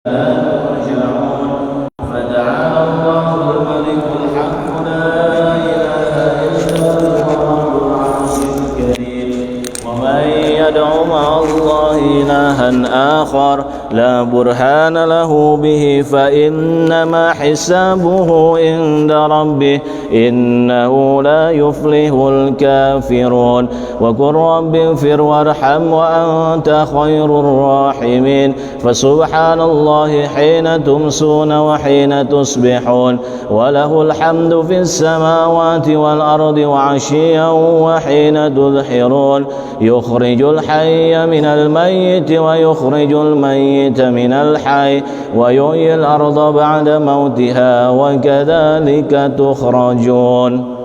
ترجعون فتعالى الله الملك الحق لا إله إلا هو رب العرش الكريم ومن يدع مع الله إلها آخر لا برهان له به فإنما حسابه عند ربه إنه لا يفلح الكافرون وقل رب اغفر وارحم وأنت خير الراحمين فسبحان الله حين تمسون وحين تصبحون وله الحمد في السماوات والأرض وعشيا وحين تظهرون يخرج الحي من الميت ويخرج الميت من الحي ويحيي الأرض بعد موتها وكذلك تخرجون.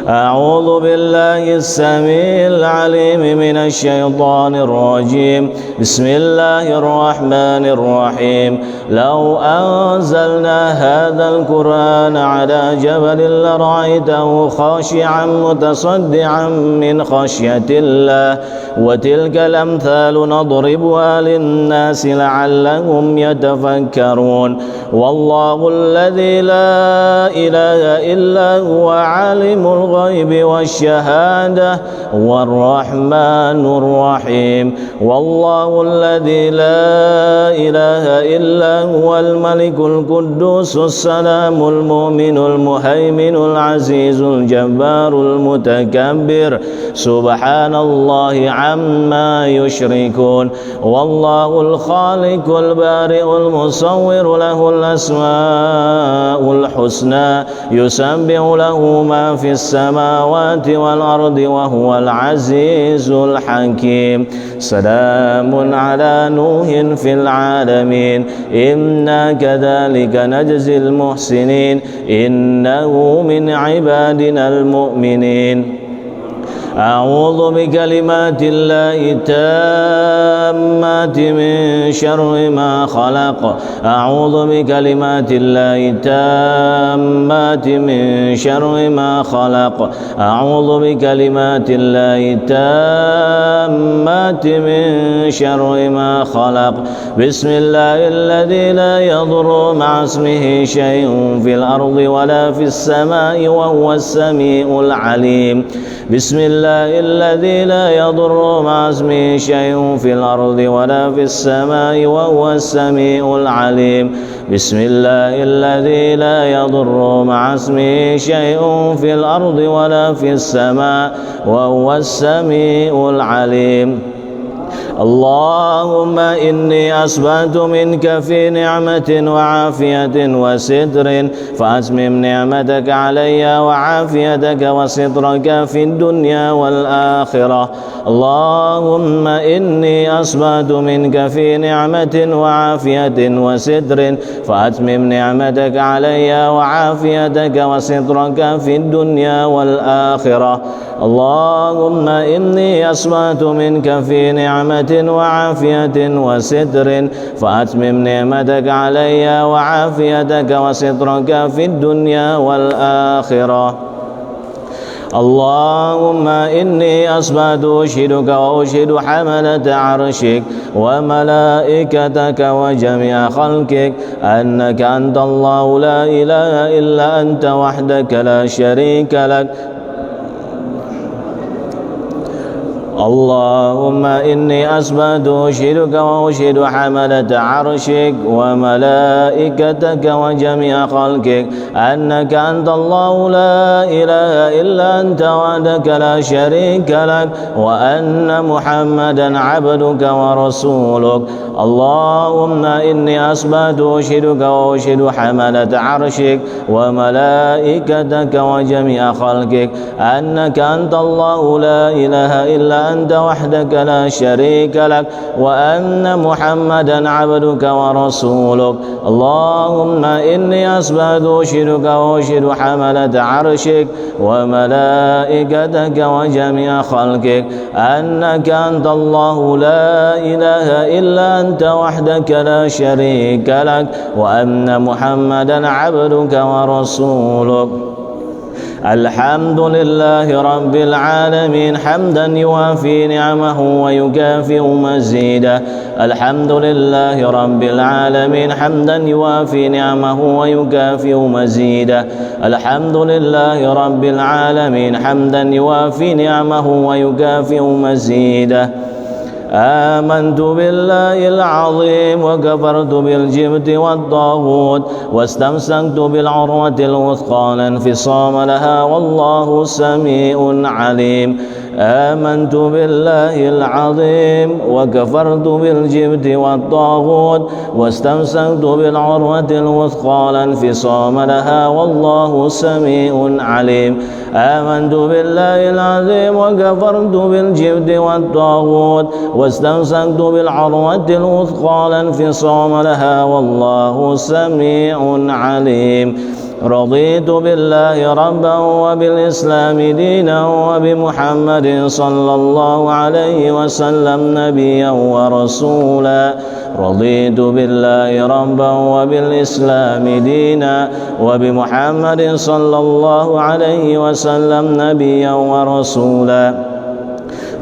أعوذ بالله السميع العليم من الشيطان الرجيم. بسم الله الرحمن الرحيم. لو أنزلنا هذا القرآن على جبل لرأيته خاشعا متصدعا من خشية الله وتلك الأمثال نضربها للناس لعلهم يتفكرون. والله الذي لا إله إلا هو عالم الغيب والشهادة والرحمن الرحيم. والله الذي لا إله إلا هو الملك القدوس السلام المؤمن المهيمن العزيز الجبار المتكبر سبحان الله عما يشركون. والله الخالق البارئ المصور له الأسماء الحسنى يسبح له ما في السماوات والأرض وهو العزيز الحكيم. سلام على نوح في العالمين إنا كذلك نجزي المحسنين إنه من عبادنا المؤمنين. أعوذ بكلمات الله التامات من شر ما خلق. أعوذ بكلمات الله التامات من شر ما خلق. أعوذ بكلمات الله التامات من شر ما خلق. بسم الله الذي لا يضر مع اسمه شيء في الأرض ولا في السماء وهو السميع العليم. بسم الله الذي لا يضر مع اسمه شيء في الأرض ولا في السماء وهو السميع العليم. بسم الله الذي لا يضر مع اسمه شيء في الأرض ولا في السماء وهو السميع العليم. اللهم إني أسبحت منك في نعمة وعافية وستر فأتمم نعمتك علي وعافيتك وسترك في الدنيا والآخرة. اللهم إني أسبحت منك في نعمة وعافية وستر فأتمم نعمتك علي وعافيتك وسترك في الدنيا والآخرة. اللهم إني أسبحت منك في نعمة وعافية وستر فأتمم نعمتك علي وعافيتك وسترك في الدنيا والآخرة. اللهم إني أصبحت أشهدك وأشهد حملة عرشك وملائكتك وجميع خلقك أنك أنت الله لا إله إلا أنت وحدك لا شريك لك. اللهم إني أثبت أشهدك وأشهد حملة عرشك وملائكتك وجميع خلقك أنك أنت الله لا إله إلا أنت وحدك لا شريك لك وأن محمدا عبدك ورسولك. اللهم إني أثبت أشهدك وأشهد حملة عرشك وملائكتك وجميع خلقك أنك أنت الله لا إله إلا أنت وحدك لا شريك لك وأن محمدا عبدك ورسولك. اللهم إني أثبت أشهدك وأشهد حملة عرشك وملائكتك وجميع خلقك أنك أنت الله لا إله إلا أنت وحدك لا شريك لك وأن محمدا عبدك ورسولك. الحمد لله رب العالمين حمدا يوافي نعمه ويكافئ مزيده. الحمد لله رب العالمين حمدا يوافي نعمه ويكافئ مزيده. الحمد لله رب العالمين حمدا يوافي نعمه ويكافئ مزيده. آمنت بالله العظيم وكفرت بالجبت والطاغوت واستمسكت بالعروة الوثقى لا انفصام لها والله سميع عليم. آمنت بالله العظيم وكفرت بالجبت والطاغوت واستمسكت بالعروة الوثقى لا انفصام لها والله سميع عليم. آمنت بالله العظيم وكفرت بالجبت والطاغوت واستمسكت بالعروة الوثقى لا انفصام لها والله سميع عليم. رضيت بالله ربا وبالإسلام دينا وبمحمد صلى الله عليه وسلم نبيا ورسولا. رضيت بالله ربا وبالإسلام دينا وبمحمد صلى الله عليه وسلم نبيا ورسولا.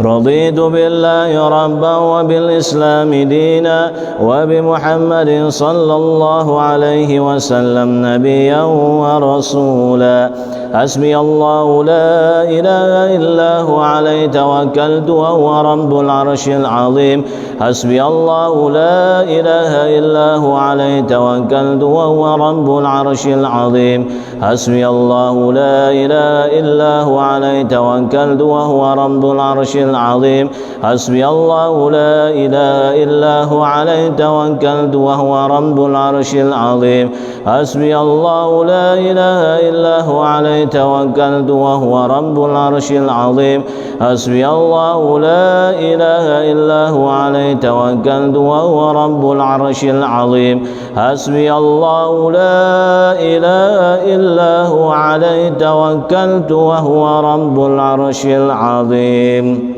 رضيت بالله ربا وبالإسلام دينا وبمحمد صلى الله عليه وسلم نبيا ورسولا. حسبي الله لا إله إلا هو عليه توكلت وهو رب العرش العظيم. حسبي الله لا إله إلا هو عليه توكلت وهو رب العرش العظيم. حسبي الله لا إله إلا هو عليه توكلت وهو رب العرش العظيم. حسبي الله لا إله إلا هو عليه توكلت وهو رب العرش العظيم. حسبي الله لا إله إلا هو عليه توكلت وهو رب العرش العظيم. حسبي الله لا إله إلا هو عليه توكلت وهو رب العرش العظيم. حسبي الله لا إله إلا هو عليه توكلت وهو رب العرش العظيم.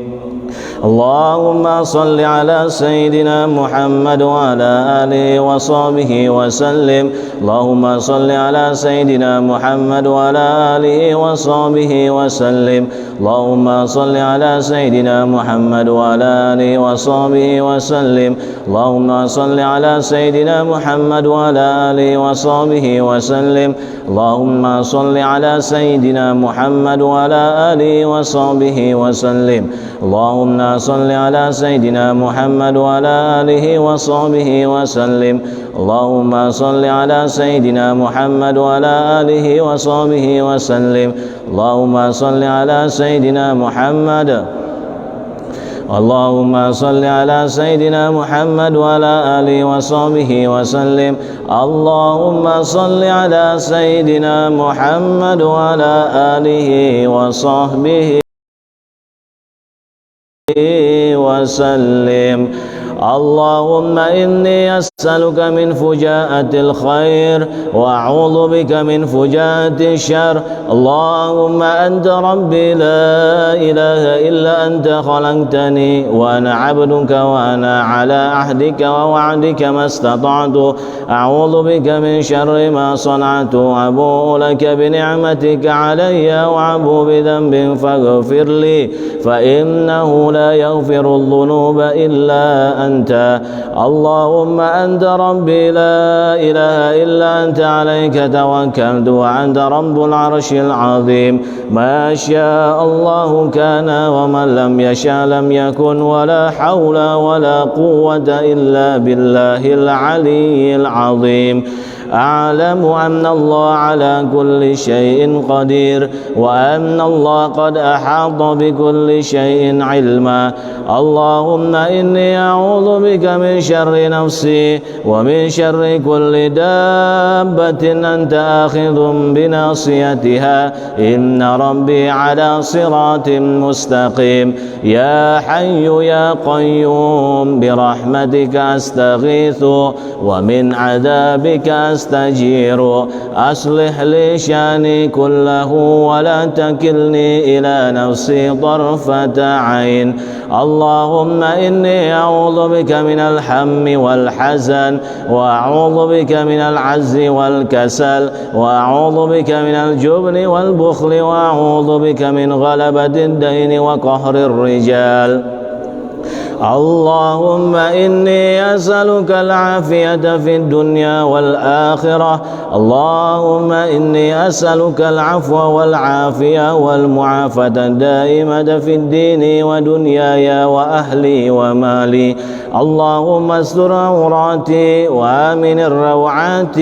اللهم صل على سيدنا محمد وعلى آله وصحبه وسلم. اللهم صل على سيدنا محمد وعلى آله وصحبه وسلم. اللهم صل على سيدنا محمد وعلى آله وصحبه وسلم. اللهم صل على سيدنا محمد وعلى آله وصحبه وسلم. اللهم صل على سيدنا محمد وعلى آله وصحبه وسلم. اللهم صل على سيدنا محمد وعلى آله وصحبه وسلم. اللهم صل على سيدنا محمد وعلى آله وصحبه وسلم. اللهم صل على سيدنا محمد. اللهم صل على سيدنا محمد وعلى آله وصحبه وسلم. اللهم صل على سيدنا محمد وعلى آله وصحبه وسلم. اللهم إني أسألك من فجاءة الخير وأعوذ بك من فجاءة الشر. اللهم أنت ربي لا إله إلا أنت خلقتني وأنا عبدك وأنا على عهدك ووعدك ما استطعت. أعوذ بك من شر ما صنعت. أبوء لك بنعمتك علي وأبوء بذنب فاغفر لي فإنه لا يغفر الذنوب إلا أنت. اللهم أنت ربي لا إله إلا أنت عليك توكلت وأنت رب العرش العظيم. ما شاء الله كان ومن لم يشاء لم يكن ولا حول ولا قوة إلا بالله العلي العظيم. أعلم أن الله على كل شيء قدير وأن الله قد أحاط بكل شيء علما. اللهم إني أعوذ بك من شر نفسي ومن شر كل دابة أنت آخذ بناصيتها إن ربي على صراط مستقيم. يا حي يا قيوم برحمتك أستغيث ومن عذابك أستجير أصلح لي شأني كله ولا تكلني إلى نفسي طرفة عين اللهم إني أعوذ بك من الهم والحزن وأعوذ بك من العجز والكسل وأعوذ بك من الجبن والبخل وأعوذ بك من غلبة الدين وقهر الرجال اللهم إني أسألك العافية في الدنيا والآخرة اللهم إني أسألك العفو والعافية والمعافاة الدائمة في الدين ودنياي وأهلي ومالي اللهم استر عوراتي وآمن الروعات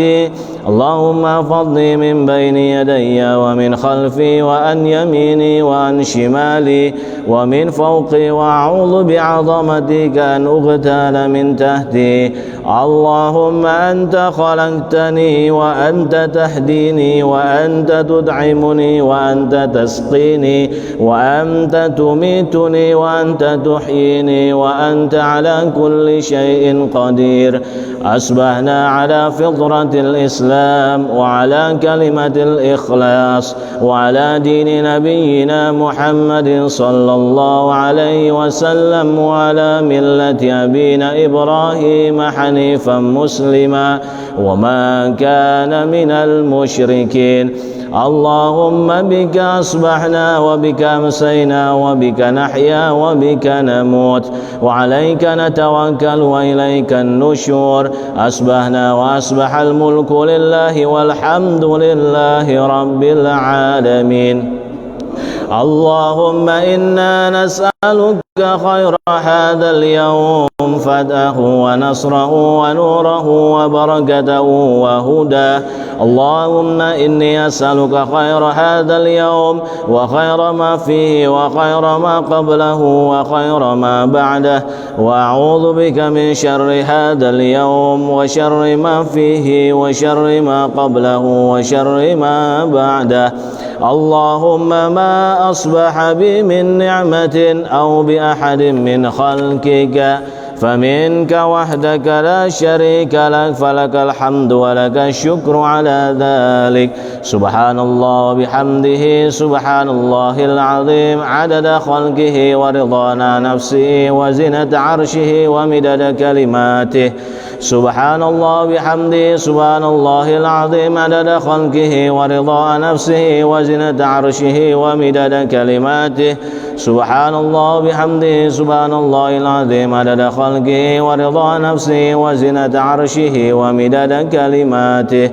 اللهم احفظني من بين يدي ومن خلفي وعن يميني وعن شمالي ومن فوقي وأعوذ بعظمتك أن أغتال من تحتي اللهم أنت خلقتني وأنت تهديني وأنت تدعمني وأنت تسقيني وأنت تميتني وأنت تحييني وأنت على كل شيء قدير أصبحنا على فطرة الإسلام وعلى كلمة الإخلاص وعلى دين نبينا محمد صلى الله عليه وسلم وعلى ملة أبينا إبراهيم حنيفا مسلما وما كان من المشركين اللهم بك أصبحنا وبك أمسينا وبك نحيا وبك نموت وعليك نتوكل وإليك النشور أصبحنا وأصبح الملك لله والحمد لله رب العالمين اللهم إنا نسألك خير هذا اليوم فتحه ونصره ونوره وبركته وهداه اللهم إني أسألك خير هذا اليوم وخير ما فيه وخير ما قبله وخير ما بعده وأعوذ بك من شر هذا اليوم وشر ما فيه وشر ما قبله وشر ما بعده اللهم ما أصبح بي من نعمة أو بأحد من خلقك فمنك وحدك لا شريك لك فلك الحمد ولك الشكر على ذلك سبحان الله وبحمده سبحان الله العظيم عدد خلقه ورضا نفسه وزنة عرشه ومدد كلماته سبحان الله وبحمده سبحان الله العظيم عدد خلقه ورضا نفسه وزنة عرشه ومدد كلماته سبحان الله وبحمده سبحان الله العظيم عدد خلقه ورضا نفسه وزنة عرشه ومدد كلماته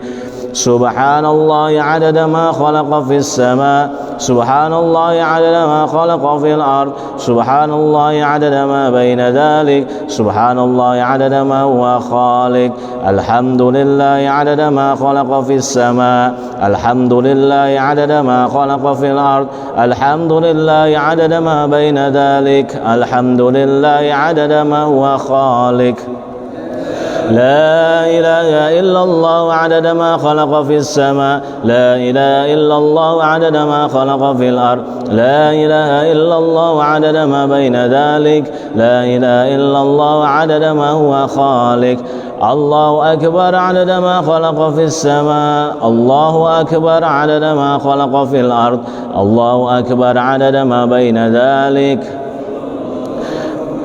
سبحان الله عدد ما خلق في السماء سبحان الله عدد ما خلق في الأرض سبحان الله عدد ما بين ذلك سبحان الله عدد ما هو خالق الحمد لله عدد ما خلق في السماء الحمد لله عدد ما خلق في الأرض الحمد لله عدد ما بين ذلك الحمد لله عدد ما هو خالق لا إله إلا الله عدد ما خلق في السماء لا إله إلا الله عدد ما خلق في الأرض لا إله إلا الله عدد ما بين ذلك لا إله إلا الله عدد ما هو خالق الله أكبر عدد ما خلق في السماء الله أكبر عدد ما خلق في الأرض الله أكبر عدد ما بين ذلك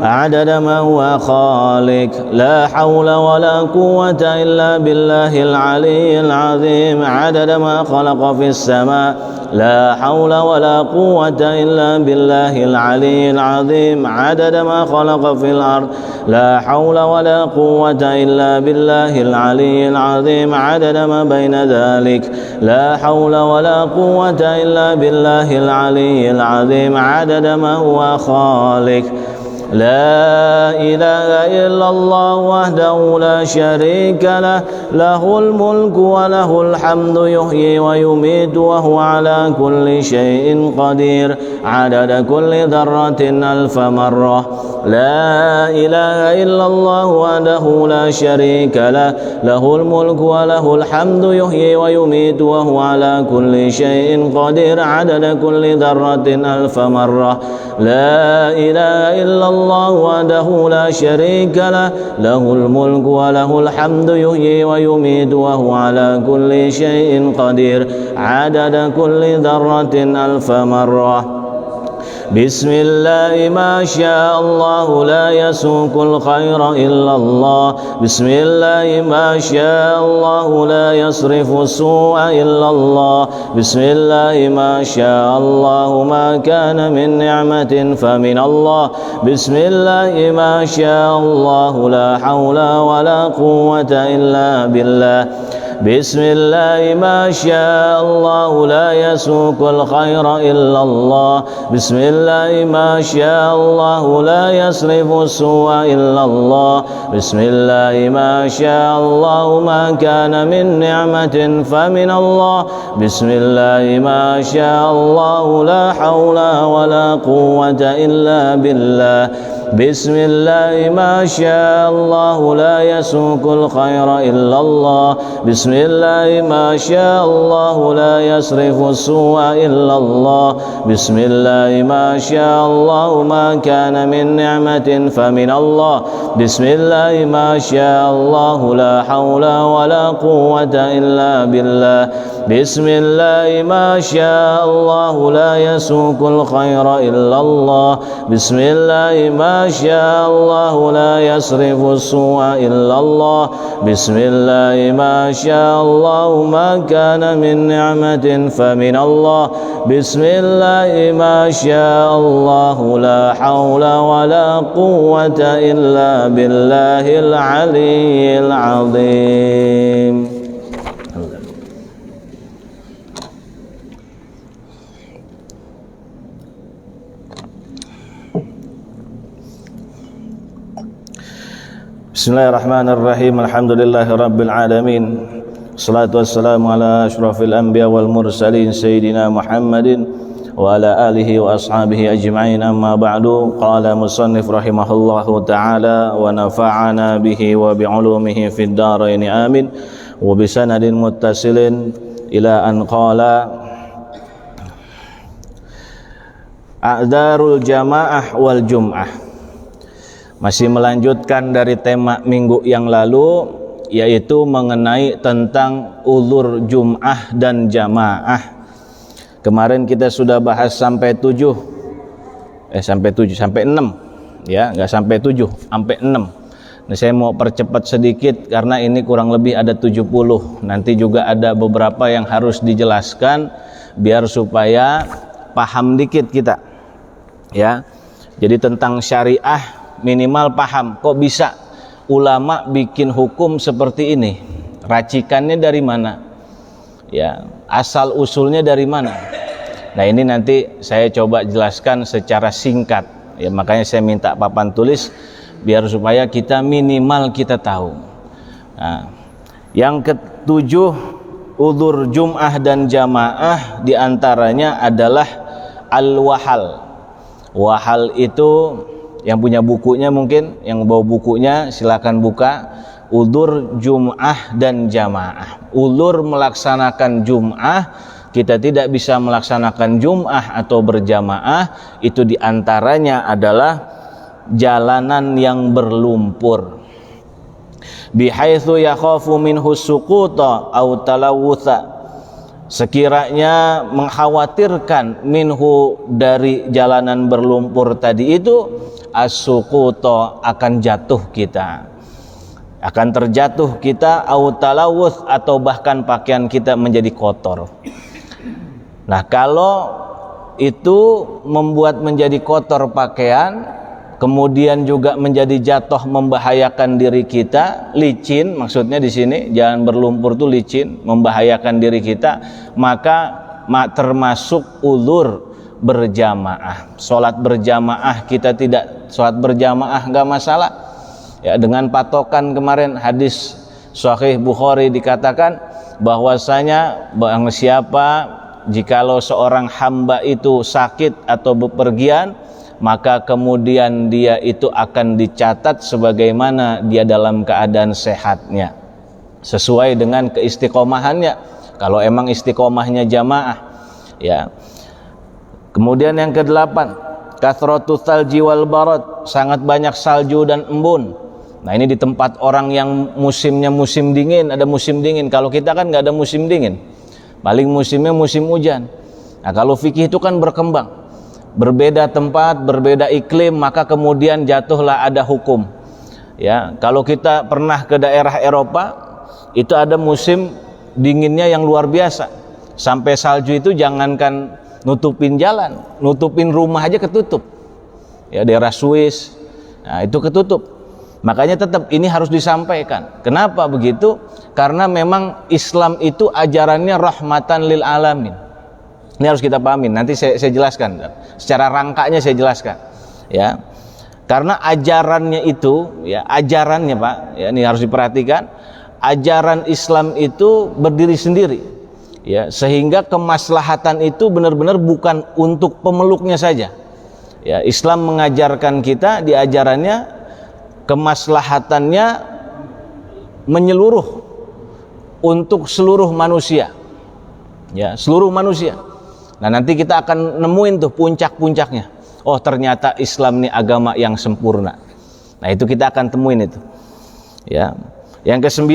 عدد ما هو خالق لا حول ولا قوة إلا بالله العلي العظيم عدد ما خلق في السماء لا حول ولا قوة إلا بالله العلي العظيم عدد ما خلق في الأرض لا حول ولا قوة إلا بالله العلي العظيم عدد ما بين ذلك لا حول ولا قوة إلا بالله العلي العظيم عدد ما هو خالق لا إله إلا الله وحده لا شريك له له الملك وله الحمد يحيي ويميت وهو على كل شيء قدير عدد كل ذرة ألف مرة لا إله إلا الله وحده لا شريك له له الملك وله الحمد يحيي ويميت وهو على كل شيء قدير عدد كل ذرة ألف مرة لا إله إلا الله الله وحده لا شريك له له الملك وله الحمد يحيي ويميت وهو على كل شيء قدير عدد كل ذرة ألف مرة بسم الله ما شاء الله لا يسوق الخير إلا الله بسم الله ما شاء الله لا يصرف السوء إلا الله بسم الله ما شاء الله ما كان من نعمة فمن الله بسم الله ما شاء الله لا حول ولا قوة إلا بالله بسم الله ما شاء الله لا يسوق الخير إلا الله بسم الله ما شاء الله لا يصرف السوء إلا الله بسم الله ما شاء الله ما كان من نعمة فمن الله بسم الله ما شاء الله لا حول ولا قوة إلا بالله بسم الله ما شاء الله لا يسوق الخير إلا الله بسم الله ما شاء الله لا يصرف السوء إلا الله بسم الله ما شاء الله ما كان من نعمة فمن الله بسم الله ما شاء الله لا حول ولا قوة إلا بالله بسم الله ما شاء الله لا يسوق الخير إلا الله بسم الله ما شاء الله لا يصرف السوء إلا الله بسم الله ما شاء الله ما كان من نعمة فمن الله بسم الله ما شاء الله لا حول ولا قوة إلا بالله العلي العظيم. Bismillahirrahmanirrahim. Alhamdulillahirabbil alamin. Wassalatu wassalamu ala asyrafil anbiya wal mursalin sayyidina Muhammadin wa ala alihi wa ashabihi ajma'in. Amma ba'du. Qala musannif rahimahullahu ta'ala wa nafa'ana bihi wa bi'ulumihi fid dharain amin. Wa bi sanadin muttasilin ila an qala a'dzarul jamaah wal jum'ah. Masih melanjutkan dari tema minggu yang lalu, yaitu mengenai tentang uzur Jum'ah dan jamaah. Kemarin kita sudah bahas sampai 6 ya, nggak sampai 7, sampai 6. Nah, saya mau percepat sedikit karena ini kurang lebih ada 70. Nanti juga ada beberapa yang harus dijelaskan biar supaya paham dikit kita. Ya. Jadi tentang syariah minimal paham, kok bisa ulama bikin hukum seperti ini, racikannya dari mana, ya, asal usulnya dari mana. Nah, ini nanti saya coba jelaskan secara singkat, ya, makanya saya minta papan tulis biar supaya kita minimal kita tahu. Nah, yang ketujuh, uzur Jum'ah dan jamaah diantaranya adalah al-wahal. Wahal itu yang punya bukunya, mungkin yang bawa bukunya silakan buka. Uzur Jum'ah dan jamaah. Uzur melaksanakan Jum'ah, kita tidak bisa melaksanakan Jum'ah atau berjamaah, itu diantaranya adalah jalanan yang berlumpur. Bihaitsu yakhafu minhu suquta aw talawutha, sekiranya mengkhawatirkan minhu dari jalanan berlumpur tadi itu, as-suquta akan jatuh kita, akan terjatuh kita, au talawuth atau bahkan pakaian kita menjadi kotor. Nah, kalau itu membuat menjadi kotor pakaian, kemudian juga menjadi jatuh membahayakan diri kita, licin maksudnya di sini, jalan berlumpur itu licin, membahayakan diri kita, maka termasuk uzur berjamaah. Sholat berjamaah kita tidak sholat berjamaah nggak masalah, ya, dengan patokan kemarin hadis Sahih Bukhari dikatakan bahwasanya barang siapa jikalau seorang hamba itu sakit atau bepergian, maka kemudian dia itu akan dicatat sebagaimana dia dalam keadaan sehatnya, sesuai dengan keistiqomahannya, kalau emang istiqomahnya jamaah, ya. Kemudian yang ke-8, Kathratu tsalji wal barad, sangat banyak salju dan embun. Nah ini di tempat orang yang musimnya musim dingin, ada musim dingin. Kalau kita kan nggak ada musim dingin, paling musimnya musim hujan. Nah kalau fikih itu kan berkembang, berbeda tempat, berbeda iklim, maka kemudian jatuhlah ada hukum. Ya, kalau kita pernah ke daerah Eropa, itu ada musim dinginnya yang luar biasa. Sampai salju itu jangankan nutupin jalan, nutupin rumah aja ketutup. Ya, daerah Swiss, nah itu ketutup. Makanya tetap ini harus disampaikan. Kenapa begitu? Karena memang Islam itu ajarannya rahmatan lil alamin. Ini harus kita pahami. Nanti saya jelaskan. Secara rangkanya saya jelaskan. Ya, karena ajarannya itu, ya ajarannya Pak, ya ini harus diperhatikan. Ajaran Islam itu berdiri sendiri. Ya, sehingga kemaslahatan itu benar-benar bukan untuk pemeluknya saja. Ya, Islam mengajarkan kita di ajarannya kemaslahatannya menyeluruh untuk seluruh manusia. Ya, seluruh manusia. Nah, nanti kita akan nemuin tuh puncak-puncaknya. Oh, ternyata Islam ini agama yang sempurna. Nah, itu kita akan temuin itu. Ya. Yang ke-9,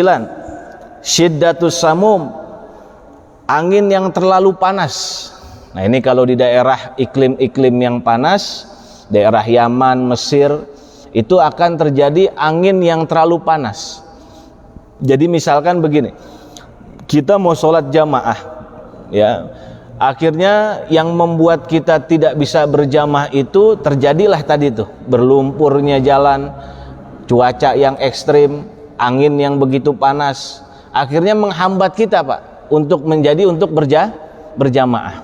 syiddatus samum, angin yang terlalu panas. Nah ini kalau di daerah iklim-iklim yang panas, daerah Yaman, Mesir, itu akan terjadi angin yang terlalu panas. Jadi misalkan begini, kita mau sholat jamaah, ya, akhirnya yang membuat kita tidak bisa berjamaah itu terjadilah tadi tuh, berlumpurnya jalan, cuaca yang ekstrim, angin yang begitu panas, akhirnya menghambat kita Pak untuk berjamaah.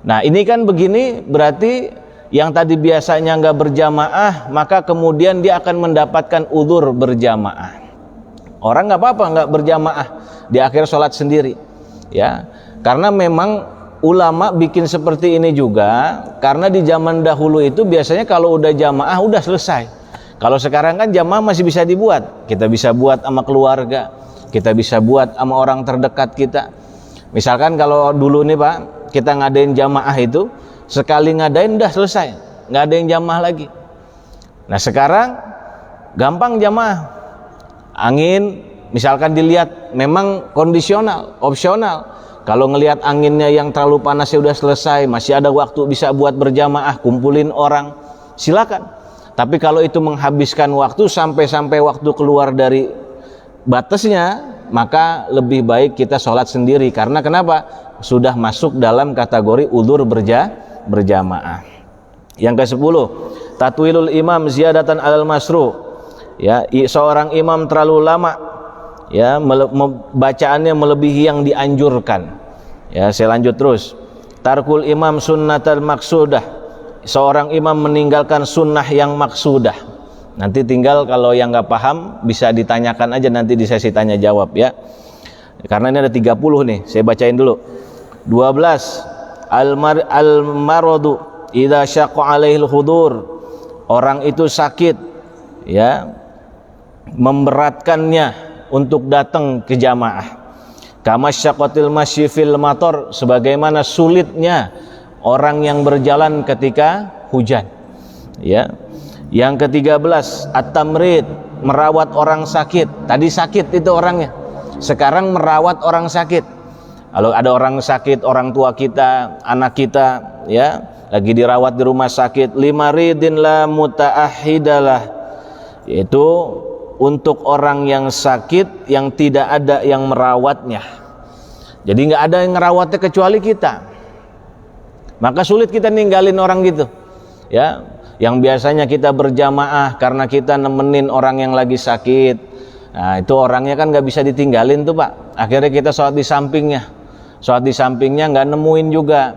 Nah ini kan begini, berarti yang tadi biasanya nggak berjamaah, maka kemudian dia akan mendapatkan udzur berjamaah. Orang nggak apa-apa nggak berjamaah, di akhir sholat sendiri, ya. Karena memang ulama bikin seperti ini juga, karena di zaman dahulu itu biasanya kalau udah jamaah udah selesai. Kalau sekarang kan jamaah masih bisa dibuat, kita bisa buat sama keluarga, kita bisa buat sama orang terdekat kita. Misalkan kalau dulu nih Pak, kita ngadain jamaah itu, sekali ngadain udah selesai, nggak ada yang jamaah lagi. Nah sekarang gampang jamaah, angin misalkan dilihat memang kondisional, opsional. Kalau ngelihat anginnya yang terlalu panas ya udah selesai, masih ada waktu bisa buat berjamaah, kumpulin orang, silakan. Tapi kalau itu menghabiskan waktu sampai waktu keluar dari batasnya, maka lebih baik kita sholat sendiri. Karena kenapa? Sudah masuk dalam kategori udzur berjamaah. Yang ke-10, tatwilul imam ziyadatan alal masru. Ya, seorang imam terlalu lama, ya, bacaannya melebihi yang dianjurkan. Ya, saya lanjut terus. Tarkul imam sunnatal maksudah. Seorang imam meninggalkan sunnah yang maksudah. Nanti tinggal kalau yang nggak paham bisa ditanyakan aja nanti di sesi tanya jawab ya. Karena ini ada 30 nih, saya bacain dulu. 12. Al-maradu idza syaqqa alaihil hudur. Orang itu sakit, ya, memberatkannya untuk datang ke jamaah. Kama syaqatil masyi fil matar, sebagaimana sulitnya orang yang berjalan ketika hujan. Ya. Yang ke-13, at-tamrid, merawat orang sakit. Tadi sakit itu orangnya. Sekarang merawat orang sakit. Kalau ada orang sakit, orang tua kita, anak kita, ya, lagi dirawat di rumah sakit, limaridin la muta'ahidalah, yaitu untuk orang yang sakit yang tidak ada yang merawatnya. Jadi nggak ada yang merawatnya kecuali kita. Maka sulit kita ninggalin orang gitu, ya. Yang biasanya kita berjamaah karena kita nemenin orang yang lagi sakit. Nah itu orangnya kan nggak bisa ditinggalin tuh Pak. Akhirnya kita sholat di sampingnya. Sholat di sampingnya nggak nemuin juga,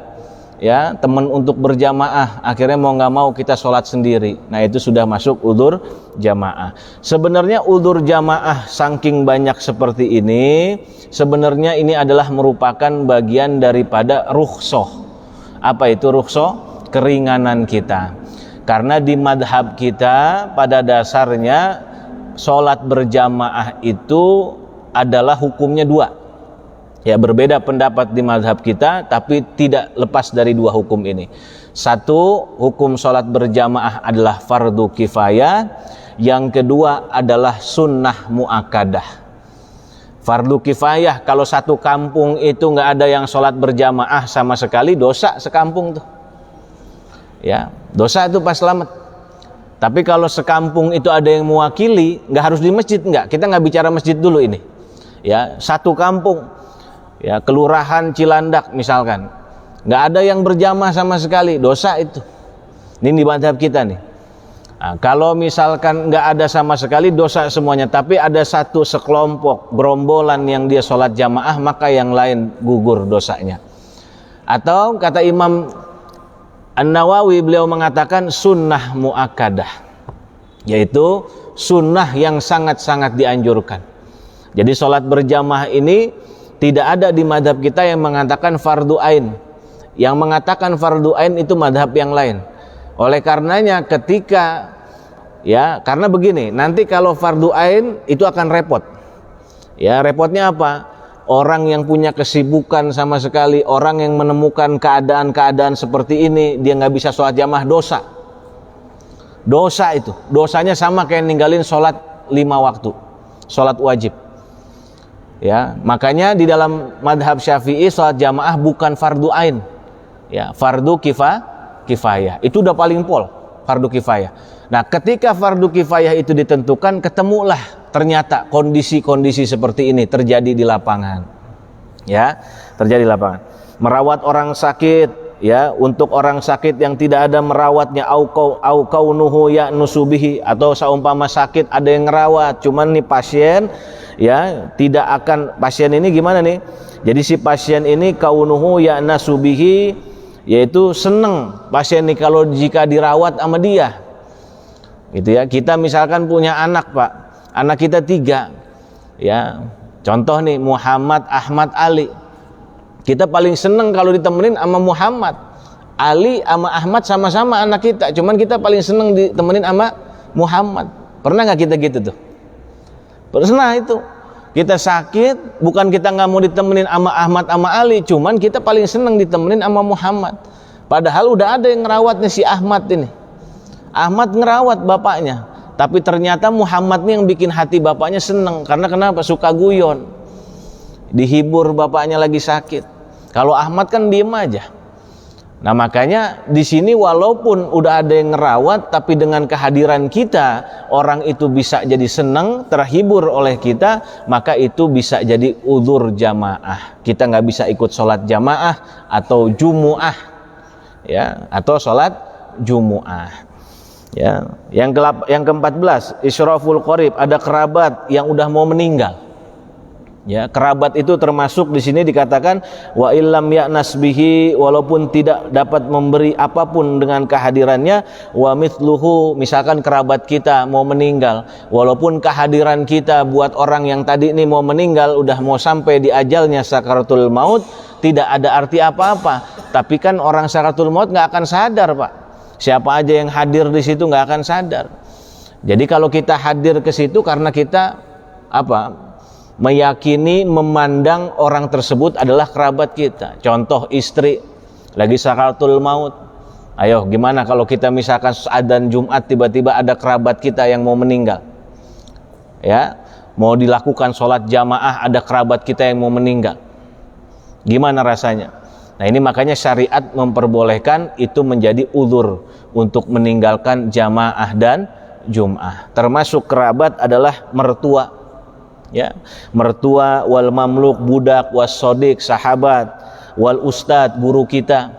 ya, teman untuk berjamaah. Akhirnya mau nggak mau kita sholat sendiri. Nah itu sudah masuk udzur jamaah. Sebenarnya udzur jamaah saking banyak seperti ini, sebenarnya ini adalah merupakan bagian daripada rukhsah. Apa itu rukhsah? Keringanan kita. Karena di madhab kita pada dasarnya sholat berjamaah itu adalah hukumnya dua. Ya, berbeda pendapat di mazhab kita, tapi tidak lepas dari dua hukum ini. Satu, hukum sholat berjamaah adalah fardu kifayah. Yang kedua adalah sunnah muakkadah. Fardu kifayah, kalau satu kampung itu nggak ada yang sholat berjamaah sama sekali, dosa sekampung tuh. Ya, dosa itu pas selamat. Tapi kalau sekampung itu ada yang mewakili, nggak harus di masjid, nggak. Kita nggak bicara masjid dulu ini. Ya, satu kampung, ya, kelurahan Cilandak misalkan, nggak ada yang berjamaah sama sekali, dosa itu. Ini di mazhab kita nih. Nah, kalau misalkan nggak ada sama sekali, dosa semuanya. Tapi ada satu sekelompok gerombolan yang dia sholat jamaah, maka yang lain gugur dosanya. Atau kata Imam An-Nawawi, beliau mengatakan sunnah muakkadah, yaitu sunnah yang sangat-sangat dianjurkan. Jadi sholat berjamaah ini tidak ada di madhab kita yang mengatakan fardu ain. Yang mengatakan fardu ain itu madhab yang lain. Oleh karenanya ketika, ya, karena begini, nanti kalau fardu ain itu akan repot. Ya, repotnya apa? Orang yang punya kesibukan sama sekali, orang yang menemukan keadaan-keadaan seperti ini, dia nggak bisa sholat jamaah, dosa. Dosa itu, dosanya sama kayak ninggalin sholat 5 waktu, sholat wajib. Ya, makanya di dalam madhab Syafi'i sholat jamaah bukan fardu ain, ya, fardu kifayah. Itu udah paling pol, fardu kifayah. Nah, ketika fardu kifayah itu ditentukan, ketemulah ternyata kondisi-kondisi seperti ini terjadi di lapangan. Ya, terjadi di lapangan. Merawat orang sakit, ya, untuk orang sakit yang tidak ada merawatnya, au kaunuhu ya nusubihi, atau seumpama sakit ada yang ngerawat, cuman nih pasien, ya, tidak akan, pasien ini gimana nih? Jadi si pasien ini kaunuhu ya nasubihi, yaitu seneng pasien ini kalau jika dirawat sama dia. Gitu ya. Kita misalkan punya anak, Pak. Anak kita 3. Ya. Contoh nih, Muhammad, Ahmad, Ali. Kita paling seneng kalau ditemenin sama Muhammad. Ali sama Ahmad sama-sama anak kita, cuman kita paling seneng ditemenin sama Muhammad. Pernah nggak kita gitu tuh? Pernah itu. Kita sakit, bukan kita nggak mau ditemenin sama Ahmad sama Ali, cuman kita paling seneng ditemenin sama Muhammad. Padahal udah ada yang ngerawatnya si Ahmad ini. Ahmad ngerawat bapaknya, tapi ternyata Muhammad nih yang bikin hati bapaknya seneng. Karena kenapa? Suka guyon, dihibur bapaknya lagi sakit. Kalau Ahmad kan diem aja. Nah, makanya di sini walaupun udah ada yang ngerawat, tapi dengan kehadiran kita, orang itu bisa jadi senang, terhibur oleh kita, maka itu bisa jadi udzur jamaah. Kita nggak bisa ikut sholat jamaah atau jumuah, ya, atau sholat jumuah. Ya, yang ke-14, isyraful qarib, ada kerabat yang udah mau meninggal. Ya, kerabat itu termasuk di sini dikatakan wa illam ya'nas bihi, walaupun tidak dapat memberi apapun dengan kehadirannya, wa mithluhu, misalkan kerabat kita mau meninggal, walaupun kehadiran kita buat orang yang tadi ini mau meninggal, udah mau sampai di ajalnya sakaratul maut, tidak ada arti apa-apa. Tapi kan orang sakaratul maut nggak akan sadar, Pak. Siapa aja yang hadir di situ nggak akan sadar. Jadi kalau kita hadir ke situ karena kita meyakini, memandang orang tersebut adalah kerabat kita. Contoh, istri lagi sakaratul maut. Ayo, gimana kalau kita misalkan adzan Jumat tiba-tiba ada kerabat kita yang mau meninggal? Ya, mau dilakukan sholat jamaah, ada kerabat kita yang mau meninggal. Gimana rasanya? Nah, ini makanya syariat memperbolehkan itu menjadi udzur untuk meninggalkan jamaah dan Jum'ah. Termasuk kerabat adalah mertua, ya, mertua, wal mamluk, budak, was sodik, sahabat, wal ustad, guru kita,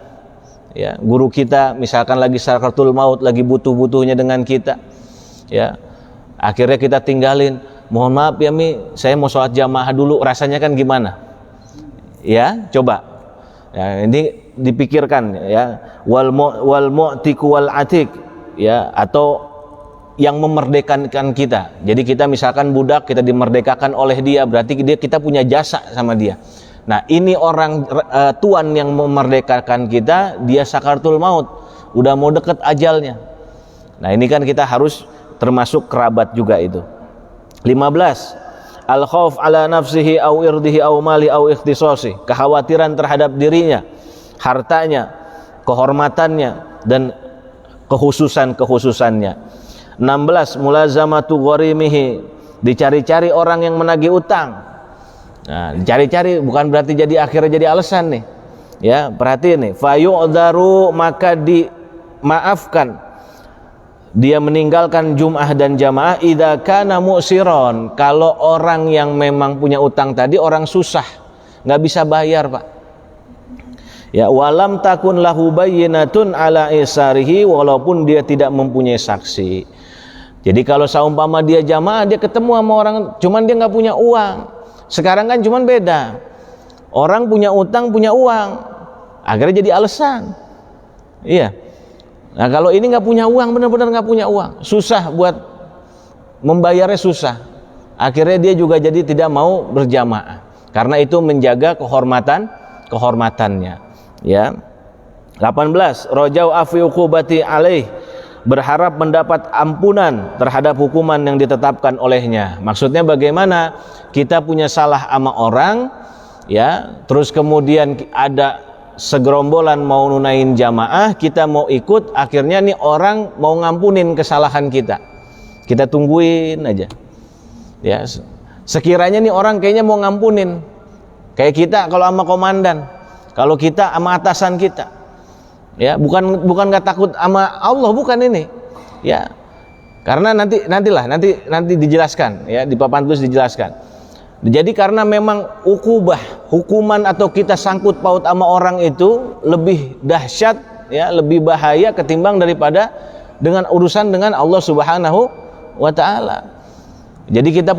ya, guru kita misalkan lagi sakaratul maut, lagi butuh-butuhnya dengan kita, ya, akhirnya kita tinggalin, mohon maaf ya Mi, saya mau sholat jamaah dulu, rasanya kan gimana? Ya, coba. Ya, ini dipikirkan, ya, wal mu'tiku wal atik, ya, atau yang memerdekakan kita. Jadi kita misalkan budak, kita dimerdekakan oleh dia, berarti kita punya jasa sama dia. Nah, ini orang tuan yang memerdekakan kita, dia sakaratul maut, udah mau deket ajalnya. Nah, ini kan kita harus termasuk kerabat juga itu. 15, al khauf ala nafsihi au irdihi au mali au ikhtisasi, kekhawatiran terhadap dirinya, hartanya, kehormatannya dan kekhususannya. 16 mulazamatu gharimihi, dicari-cari orang yang menagih utang. Nah, dicari-cari bukan berarti jadi akhirnya jadi alasan nih. Ya, perhatiin nih, fayu'dharu, maka dimaafkan, dia meninggalkan Jum'ah dan jamaah idza kana mu'siron, kalau orang yang memang punya utang tadi orang susah, nggak bisa bayar, Pak. Ya, walam takun lahu bayyinatun ala isarihi, walaupun dia tidak mempunyai saksi. Jadi kalau seumpama dia jamaah, dia ketemu sama orang, cuman dia nggak punya uang. Sekarang kan cuman beda, orang punya utang, punya uang, akhirnya jadi alasan. Iya. Nah kalau ini nggak punya uang, benar-benar nggak punya uang, susah buat membayarnya, susah. Akhirnya dia juga jadi tidak mau berjamaah, karena itu menjaga kehormatannya. Ya. 18 rojau afi uqubati alaih, berharap mendapat ampunan terhadap hukuman yang ditetapkan olehnya. Maksudnya bagaimana? Kita punya salah sama orang, ya, terus kemudian ada segerombolan mau nunain jamaah, kita mau ikut, akhirnya nih orang mau ngampunin kesalahan kita, kita tungguin aja. Ya, sekiranya nih orang kayaknya mau ngampunin, kayak kita kalau sama komandan, kalau kita sama atasan kita, ya, bukan nggak takut sama Allah, bukan ini, ya, karena nanti dijelaskan, ya, di papan tulis dijelaskan. Jadi karena memang hukuman atau kita sangkut paut sama orang itu lebih dahsyat, ya, lebih bahaya ketimbang daripada dengan urusan dengan Allah Subhanahu wa taala. Jadi kita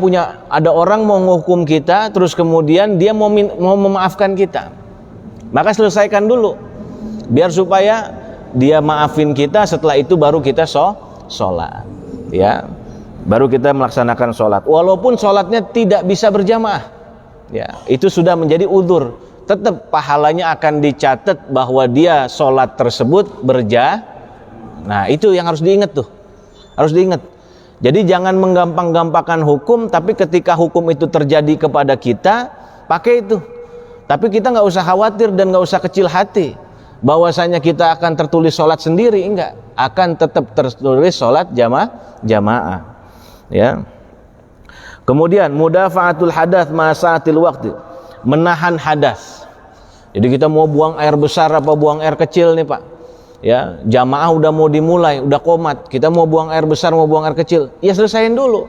ada orang mau menghukum kita, terus kemudian dia mau memaafkan kita. Maka selesaikan dulu, biar supaya dia maafin kita, setelah itu baru kita sholat, ya, baru kita melaksanakan sholat, walaupun sholatnya tidak bisa berjamaah, ya, itu sudah menjadi uzur, tetap pahalanya akan dicatat bahwa dia sholat tersebut Nah itu yang harus diingat tuh, harus diingat. Jadi jangan menggampang-gampangkan hukum, tapi ketika hukum itu terjadi kepada kita, pakai itu. Tapi kita nggak usah khawatir dan nggak usah kecil hati bahwasanya kita akan tertulis sholat sendiri, enggak, akan tetap tertulis sholat jamaah. Ya. Kemudian mudafa'atul hadath ma'asaatil waqti, menahan hadas. Jadi kita mau buang air besar apa buang air kecil nih, Pak. Ya, jamaah udah mau dimulai, udah qomat. Kita mau buang air besar, mau buang air kecil. Ya selesain dulu.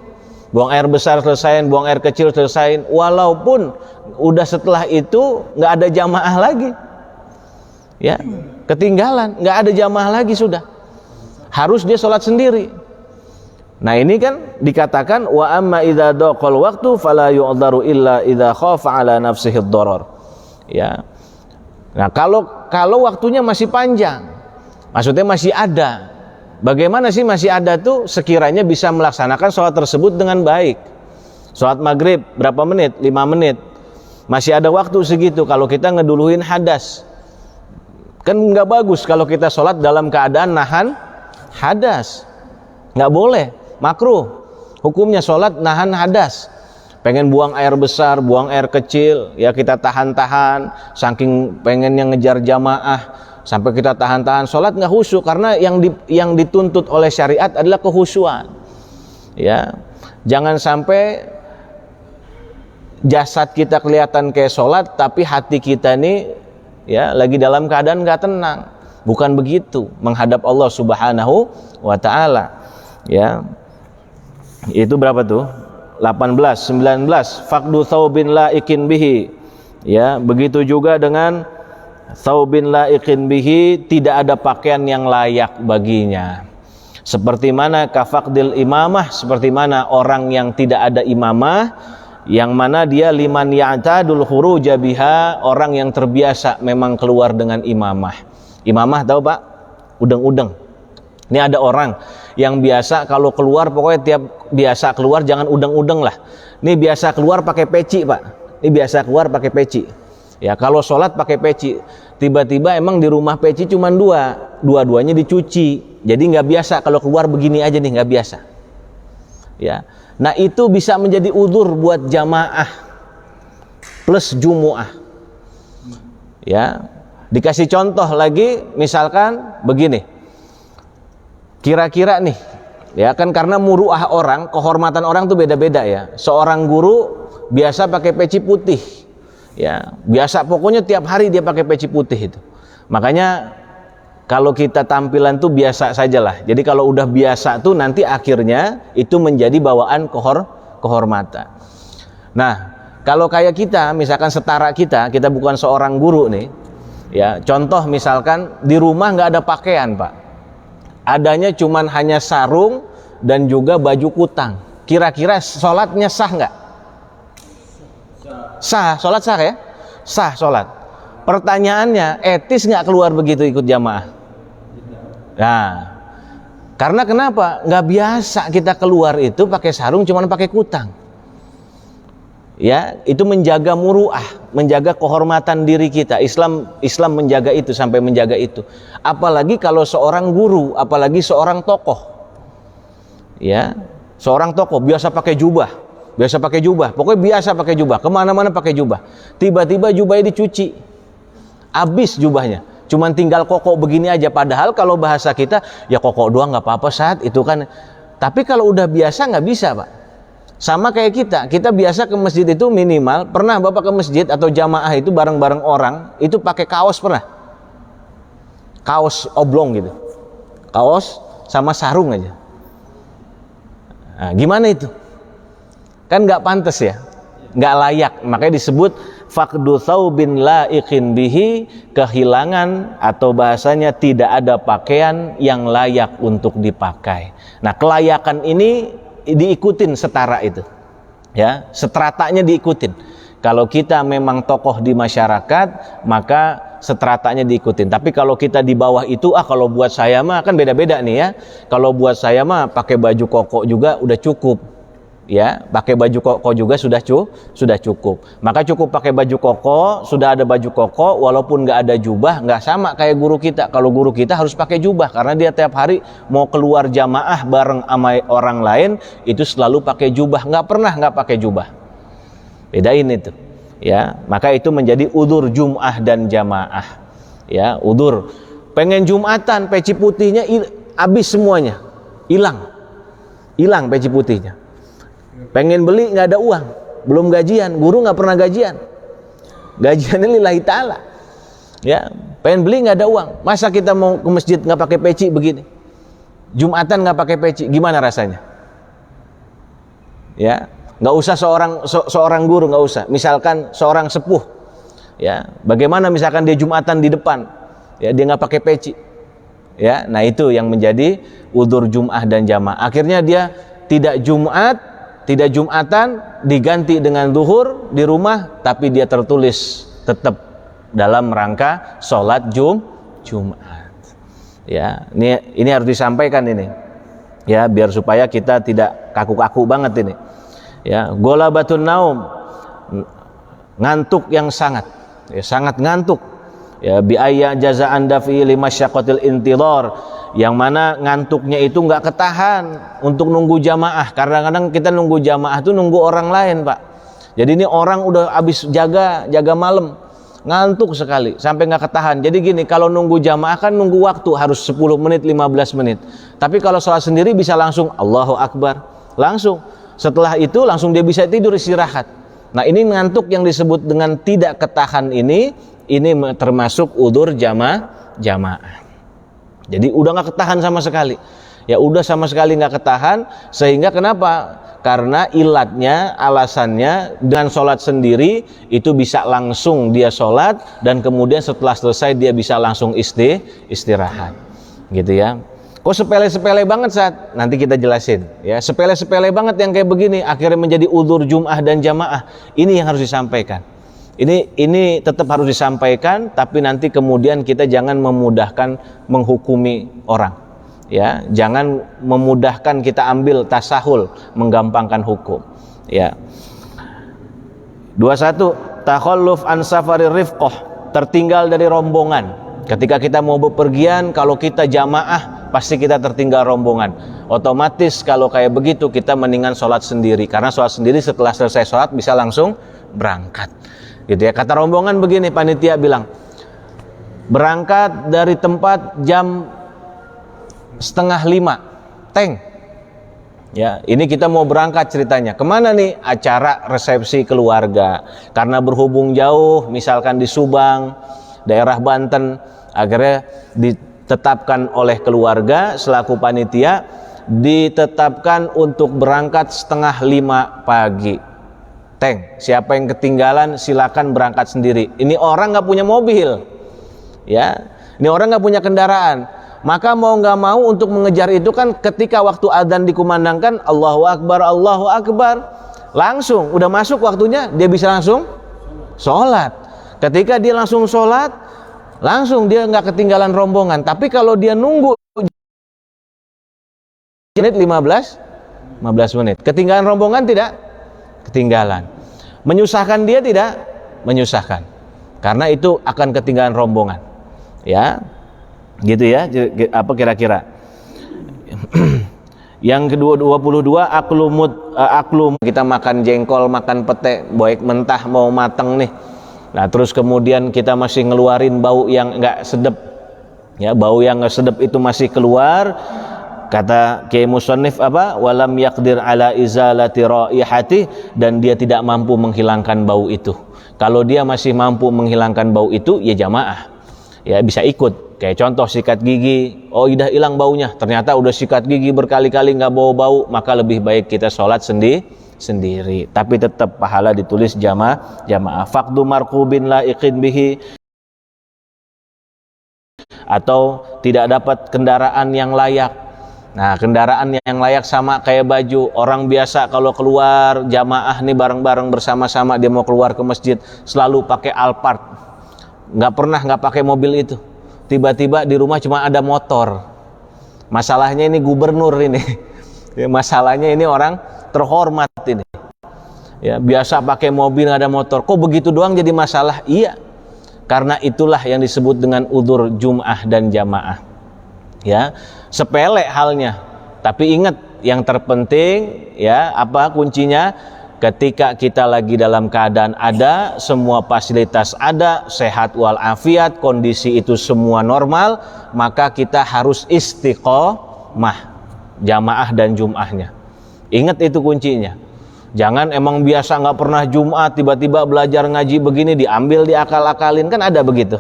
Buang air besar selesain, buang air kecil selesain, walaupun udah setelah itu nggak ada jamaah lagi. Ya, ketinggalan, nggak ada jamaah lagi sudah. Harus dia sholat sendiri. Nah ini kan dikatakan wa amma idza daqal waqtu fala yu'dharu illa idza khafa ala nafsihi ad-darar. Ya. Nah, kalau waktunya masih panjang, maksudnya masih ada. Bagaimana sih masih ada tuh? Sekiranya bisa melaksanakan sholat tersebut dengan baik. Sholat maghrib berapa menit? 5 menit. Masih ada waktu segitu. Kalau kita ngeduluin hadas, kan nggak bagus kalau kita sholat dalam keadaan nahan hadas. Nggak boleh. Makruh hukumnya sholat nahan hadas. Pengen buang air besar, buang air kecil, ya kita tahan-tahan, saking pengennya ngejar jamaah sampai kita tahan-tahan, sholat nggak khusyuk, karena yang dituntut oleh syariat adalah kehusyuan. Ya, jangan sampai jasad kita kelihatan kayak sholat, tapi hati kita nih, ya, lagi dalam keadaan nggak tenang. Bukan begitu menghadap Allah Subhanahu wa taala. Ya. Itu berapa tuh? 18, 19 faqdu thawbin laikin bihi. Ya, begitu juga dengan thawbin laikin bihi, tidak ada pakaian yang layak baginya. Seperti mana kafaqdil imamah, seperti mana orang yang tidak ada imamah, yang mana dia liman ya'tadul khuruja biha, orang yang terbiasa memang keluar dengan imamah. Imamah tahu Pak? Udeng-udeng. Ini ada orang yang biasa kalau keluar, pokoknya tiap biasa keluar jangan udeng-udeng lah. Ini biasa keluar pakai peci, Pak. Ini biasa keluar pakai peci. Ya, kalau sholat pakai peci. Tiba-tiba emang di rumah peci cuma dua-duanya dicuci. Jadi nggak biasa kalau keluar begini aja nih, nggak biasa. Ya, Nah, itu bisa menjadi udzur buat jamaah plus jumuah. Ya, dikasih contoh lagi, misalkan begini. Kira-kira nih, ya kan karena muruah orang, kehormatan orang tuh beda-beda ya. Seorang guru biasa pakai peci putih. Ya, biasa pokoknya tiap hari dia pakai peci putih itu. Makanya kalau kita tampilan tuh biasa sajalah. Jadi kalau udah biasa tuh nanti akhirnya itu menjadi bawaan kehormatan. Nah, kalau kayak kita, misalkan setara kita bukan seorang guru nih. Ya, contoh misalkan di rumah nggak ada pakaian, Pak. Adanya cuman hanya sarung dan juga baju kutang. Kira-kira sholatnya sah nggak? Sah, sholat sah ya? Sah sholat. Pertanyaannya, etis nggak keluar begitu ikut jamaah? Nah, karena kenapa? Nggak biasa kita keluar itu pakai sarung, cuman pakai kutang. Ya, itu menjaga muruah, menjaga kehormatan diri kita. Islam menjaga itu, sampai menjaga itu. Apalagi kalau seorang guru, apalagi seorang tokoh. Ya, seorang tokoh biasa pakai jubah, pokoknya biasa pakai jubah, kemana-mana pakai jubah. Tiba-tiba jubahnya dicuci, habis jubahnya. Cuman tinggal kokok begini aja, padahal kalau bahasa kita ya kokok doang nggak apa-apa saat itu kan. Tapi kalau udah biasa nggak bisa, Pak. Sama kayak kita biasa ke masjid itu minimal, pernah Bapak ke masjid atau jamaah itu bareng-bareng orang itu pakai kaos, pernah? Kaos oblong gitu, kaos sama sarung aja. Nah, gimana itu? Kan nggak pantas ya, nggak layak. Makanya disebut faqdu thawbin la'iqin bihi, kehilangan atau bahasanya tidak ada pakaian yang layak untuk dipakai. Nah, kelayakan ini diikutin setara itu. Ya, setratanya diikutin. Kalau kita memang tokoh di masyarakat, maka setratanya diikutin. Tapi kalau kita di bawah itu, kalau buat saya mah kan beda-beda nih ya. Kalau buat saya mah pakai baju koko juga udah cukup. Ya, pakai baju koko juga sudah cukup. Maka cukup pakai baju koko, sudah ada baju koko, walaupun nggak ada jubah, nggak sama kayak guru kita. Kalau guru kita harus pakai jubah karena dia tiap hari mau keluar jamaah bareng sama orang lain itu selalu pakai jubah, nggak pernah nggak pakai jubah. Bedain itu. Ya, maka itu menjadi udzur jum'ah dan jamaah. Ya, udzur. Pengen jumatan, peci putihnya habis semuanya, hilang peci putihnya. Pengen beli nggak ada uang, belum gajian, guru nggak pernah gajian, gajiannya lillahi ta'ala. Ya, pengen beli nggak ada uang, masa kita mau ke masjid nggak pakai peci begini, jumatan nggak pakai peci, gimana rasanya? Ya, nggak usah seorang guru, nggak usah. Misalkan seorang sepuh, ya, bagaimana misalkan dia jumatan di depan, ya dia nggak pakai peci, ya, nah itu yang menjadi udzur jum'ah dan jamaah. Akhirnya dia tidak jumatan, diganti dengan zuhur di rumah, tapi dia tertulis tetap dalam rangka sholat Jumat. Ya, ini harus disampaikan ini. Ya, biar supaya kita tidak kaku-kaku banget ini. Ya, golabatun naum, ngantuk yang sangat ngantuk. Ya, bi ayya jaza'an dafi limasyaqqatil intidhar, yang mana ngantuknya itu nggak ketahan untuk nunggu jamaah. Kadang-kadang kita nunggu jamaah itu nunggu orang lain, Pak. Jadi ini orang udah habis jaga malam, ngantuk sekali sampai nggak ketahan. Jadi gini, kalau nunggu jamaah kan nunggu waktu harus 10 menit 15 menit. Tapi kalau sholat sendiri bisa langsung Allahu Akbar, langsung. Setelah itu langsung dia bisa tidur istirahat. Nah, ini ngantuk yang disebut dengan tidak ketahan ini termasuk udzur jamaah. Jadi udah nggak ketahan sama sekali. Ya udah sama sekali nggak ketahan, sehingga kenapa? Karena ilatnya, alasannya dengan sholat sendiri itu bisa langsung dia sholat, dan kemudian setelah selesai dia bisa langsung istirahat, gitu ya. Kok sepele-sepele banget saat nanti kita jelasin ya, sepele-sepele banget yang kayak begini akhirnya menjadi udzur jum'ah dan jamaah. Ini yang harus disampaikan. Ini tetap harus disampaikan, tapi nanti kemudian kita jangan memudahkan menghukumi orang. Ya, jangan memudahkan kita ambil tasahul, menggampangkan hukum. Ya. 21, takhalluf an safarir rifqah, tertinggal dari rombongan. Ketika kita mau bepergian, kalau kita jamaah pasti kita tertinggal rombongan. Otomatis kalau kayak begitu kita mendingan sholat sendiri, karena sholat sendiri setelah selesai sholat bisa langsung berangkat gitu ya. Kata rombongan begini, panitia bilang berangkat dari tempat jam 4:30, Teng. Ya, ini kita mau berangkat ceritanya. Kemana nih? Acara resepsi keluarga. Karena berhubung jauh, misalkan di Subang, daerah Banten, akhirnya ditetapkan oleh keluarga selaku panitia, ditetapkan untuk berangkat 4:30 pagi. Teng, siapa yang ketinggalan silakan berangkat sendiri. Ini orang nggak punya mobil, ya. Ini orang nggak punya kendaraan. Maka mau nggak mau untuk mengejar itu kan ketika waktu adzan dikumandangkan Allahu Akbar, Allahu Akbar, langsung udah masuk waktunya dia bisa langsung sholat. Ketika dia langsung sholat, langsung dia nggak ketinggalan rombongan. Tapi kalau dia nunggu menit 15 menit, ketinggalan rombongan tidak? Ketinggalan. Menyusahkan dia tidak? Menyusahkan. Karena itu akan ketinggalan rombongan. Ya. Gitu ya, apa kira-kira. Yang kedua 22 aklum, kita makan jengkol, makan pete, baik mentah mau mateng nih. Nah, terus kemudian kita masih ngeluarin bau yang enggak sedap. Ya, bau yang enggak sedap itu masih keluar. Kata Kiai Musannif apa? Walam yaqdir ala izalati raihati, dan dia tidak mampu menghilangkan bau itu. Kalau dia masih mampu menghilangkan bau itu, ya jamaah. Ya bisa ikut. Kayak contoh sikat gigi, oh udah hilang baunya, ternyata udah sikat gigi berkali-kali nggak bau-bau, maka lebih baik kita sholat sendiri. Tapi tetap pahala ditulis jamaah. Faqdu marqubin laiqin bihi, atau tidak dapat kendaraan yang layak. Nah, kendaraan yang layak sama kayak baju. Orang biasa kalau keluar jamaah nih bareng-bareng bersama-sama, dia mau keluar ke masjid selalu pakai Alphard, nggak pakai mobil itu. Tiba-tiba di rumah cuma ada motor. Masalahnya ini gubernur ini. Masalahnya ini orang terhormat ini. Ya, biasa pakai mobil nggak ada motor. Kok begitu doang jadi masalah? Iya. Karena itulah yang disebut dengan udzur jum'ah dan jamaah. Ya, sepele halnya. Tapi ingat yang terpenting ya, apa kuncinya? Ketika kita lagi dalam keadaan ada, semua fasilitas ada, sehat walafiat, kondisi itu semua normal, maka kita harus istiqomah jamaah dan jum'ahnya. Ingat itu kuncinya. Jangan emang biasa nggak pernah Jumat, tiba-tiba belajar ngaji begini diambil diakal-akalin, kan ada begitu.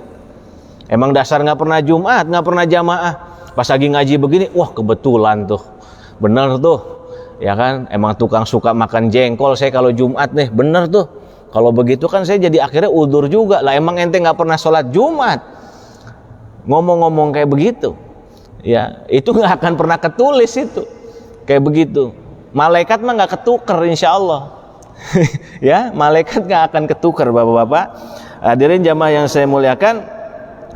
Emang dasar nggak pernah Jumat, nggak pernah jamaah, pas lagi ngaji begini, wah kebetulan tuh, bener tuh. Ya kan, emang tukang suka makan jengkol saya kalau Jumat nih, bener tuh. Kalau begitu kan saya jadi akhirnya udzur juga. Lah emang ente nggak pernah sholat Jumat, ngomong-ngomong kayak begitu, ya itu nggak akan pernah ketulis itu, kayak begitu. Malaikat mah nggak ketuker, insya Allah. Ya, malaikat nggak akan ketuker, bapak-bapak. Hadirin jamaah yang saya muliakan.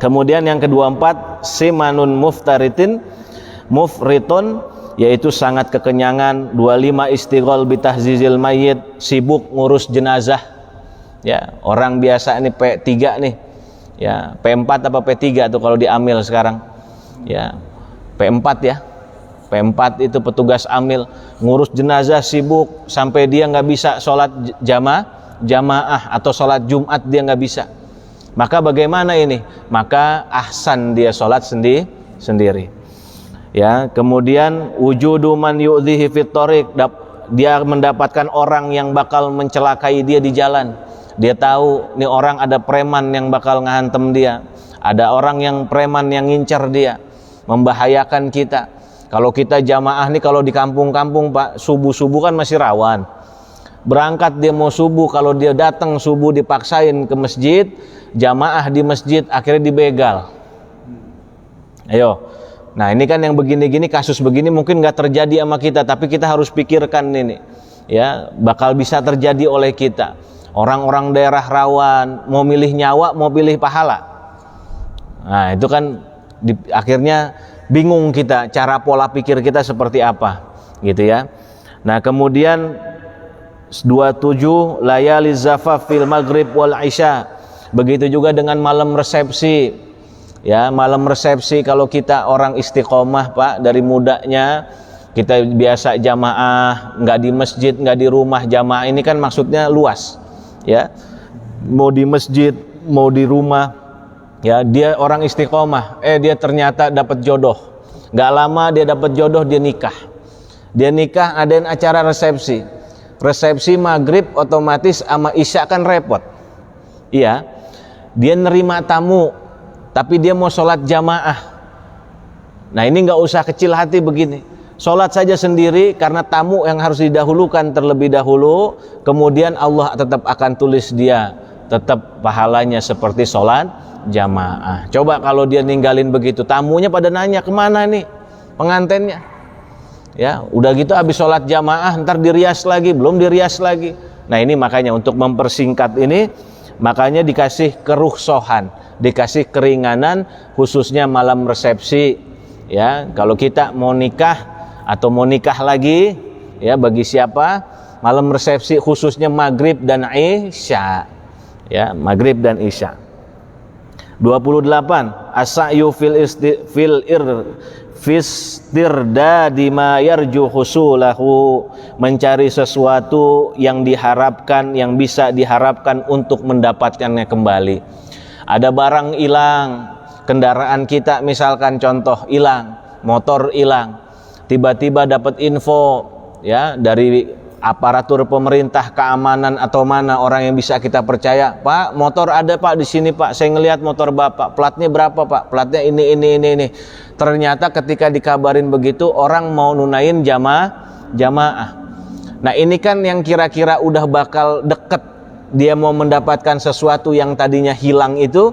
Kemudian yang ke-24, simanun mufritun, yaitu sangat kekenyangan. 25 istighol bitahzizil mayyit, sibuk ngurus jenazah. Ya, orang biasa ini P3 nih. Ya, P4 apa P3 tuh kalau di Amil sekarang. Ya, P4 ya. P4 itu petugas Amil, ngurus jenazah sibuk sampai dia nggak bisa sholat jamaah atau sholat Jumat dia nggak bisa. Maka bagaimana ini? Maka ahsan dia sholat sendiri. Ya, kemudian wujudu man yu'dhihi fit thariq, dia mendapatkan orang yang bakal mencelakai dia di jalan. Dia tahu nih orang ada preman yang bakal ngantem dia. Ada orang yang preman yang ngincer dia, membahayakan kita. Kalau kita jamaah nih, kalau di kampung-kampung Pak, subuh-subuh kan masih rawan. Berangkat dia mau subuh, kalau dia datang subuh dipaksain ke masjid, jamaah di masjid akhirnya dibegal. Ayo. Nah, ini kan yang begini-gini, kasus begini mungkin nggak terjadi sama kita, tapi kita harus pikirkan ini. Ya, bakal bisa terjadi oleh kita. Orang-orang daerah rawan, mau milih nyawa, mau pilih pahala. Nah, itu kan akhirnya bingung kita, cara pola pikir kita seperti apa, gitu ya. Nah, kemudian 27 layali zafaf fil maghrib wal isya. Begitu juga dengan malam resepsi. Ya, malam resepsi kalau kita orang istiqomah Pak, dari mudanya kita biasa jamaah, nggak di masjid, nggak di rumah, jamaah ini kan maksudnya luas. Ya, mau di masjid, mau di rumah, ya dia orang istiqomah, dia ternyata dapat jodoh. Nggak lama dia dapat jodoh, dia nikah. Dia nikah, adain acara resepsi. Resepsi maghrib otomatis sama isya kan repot. Iya, dia nerima tamu, tapi dia mau sholat jamaah. Nah ini nggak usah kecil hati begini. Sholat saja sendiri karena tamu yang harus didahulukan terlebih dahulu. Kemudian Allah tetap akan tulis dia tetap pahalanya seperti sholat jamaah. Coba kalau dia ninggalin begitu, tamunya pada nanya kemana nih pengantennya. Ya, udah gitu habis sholat jamaah ntar dirias lagi, belum dirias lagi. Nah ini makanya untuk mempersingkat ini, makanya dikasih kerukhsohan, dikasih keringanan khususnya malam resepsi. Ya, kalau kita mau nikah atau mau nikah lagi, ya bagi siapa malam resepsi khususnya maghrib dan isya. Ya, maghrib dan isya. 28 as-sa'yu fistirdadi ma yarju husulahu, mencari sesuatu yang diharapkan, yang bisa diharapkan untuk mendapatkannya kembali. Ada barang hilang, kendaraan kita misalkan contoh hilang, motor hilang, tiba-tiba dapat info ya dari aparatur pemerintah, keamanan atau mana orang yang bisa kita percaya, Pak motor ada Pak di sini Pak, saya ngelihat motor Bapak, platnya berapa Pak, platnya ini. Ternyata ketika dikabarin begitu, orang mau nunain jamaah. Nah ini kan yang kira-kira udah bakal deket, dia mau mendapatkan sesuatu yang tadinya hilang itu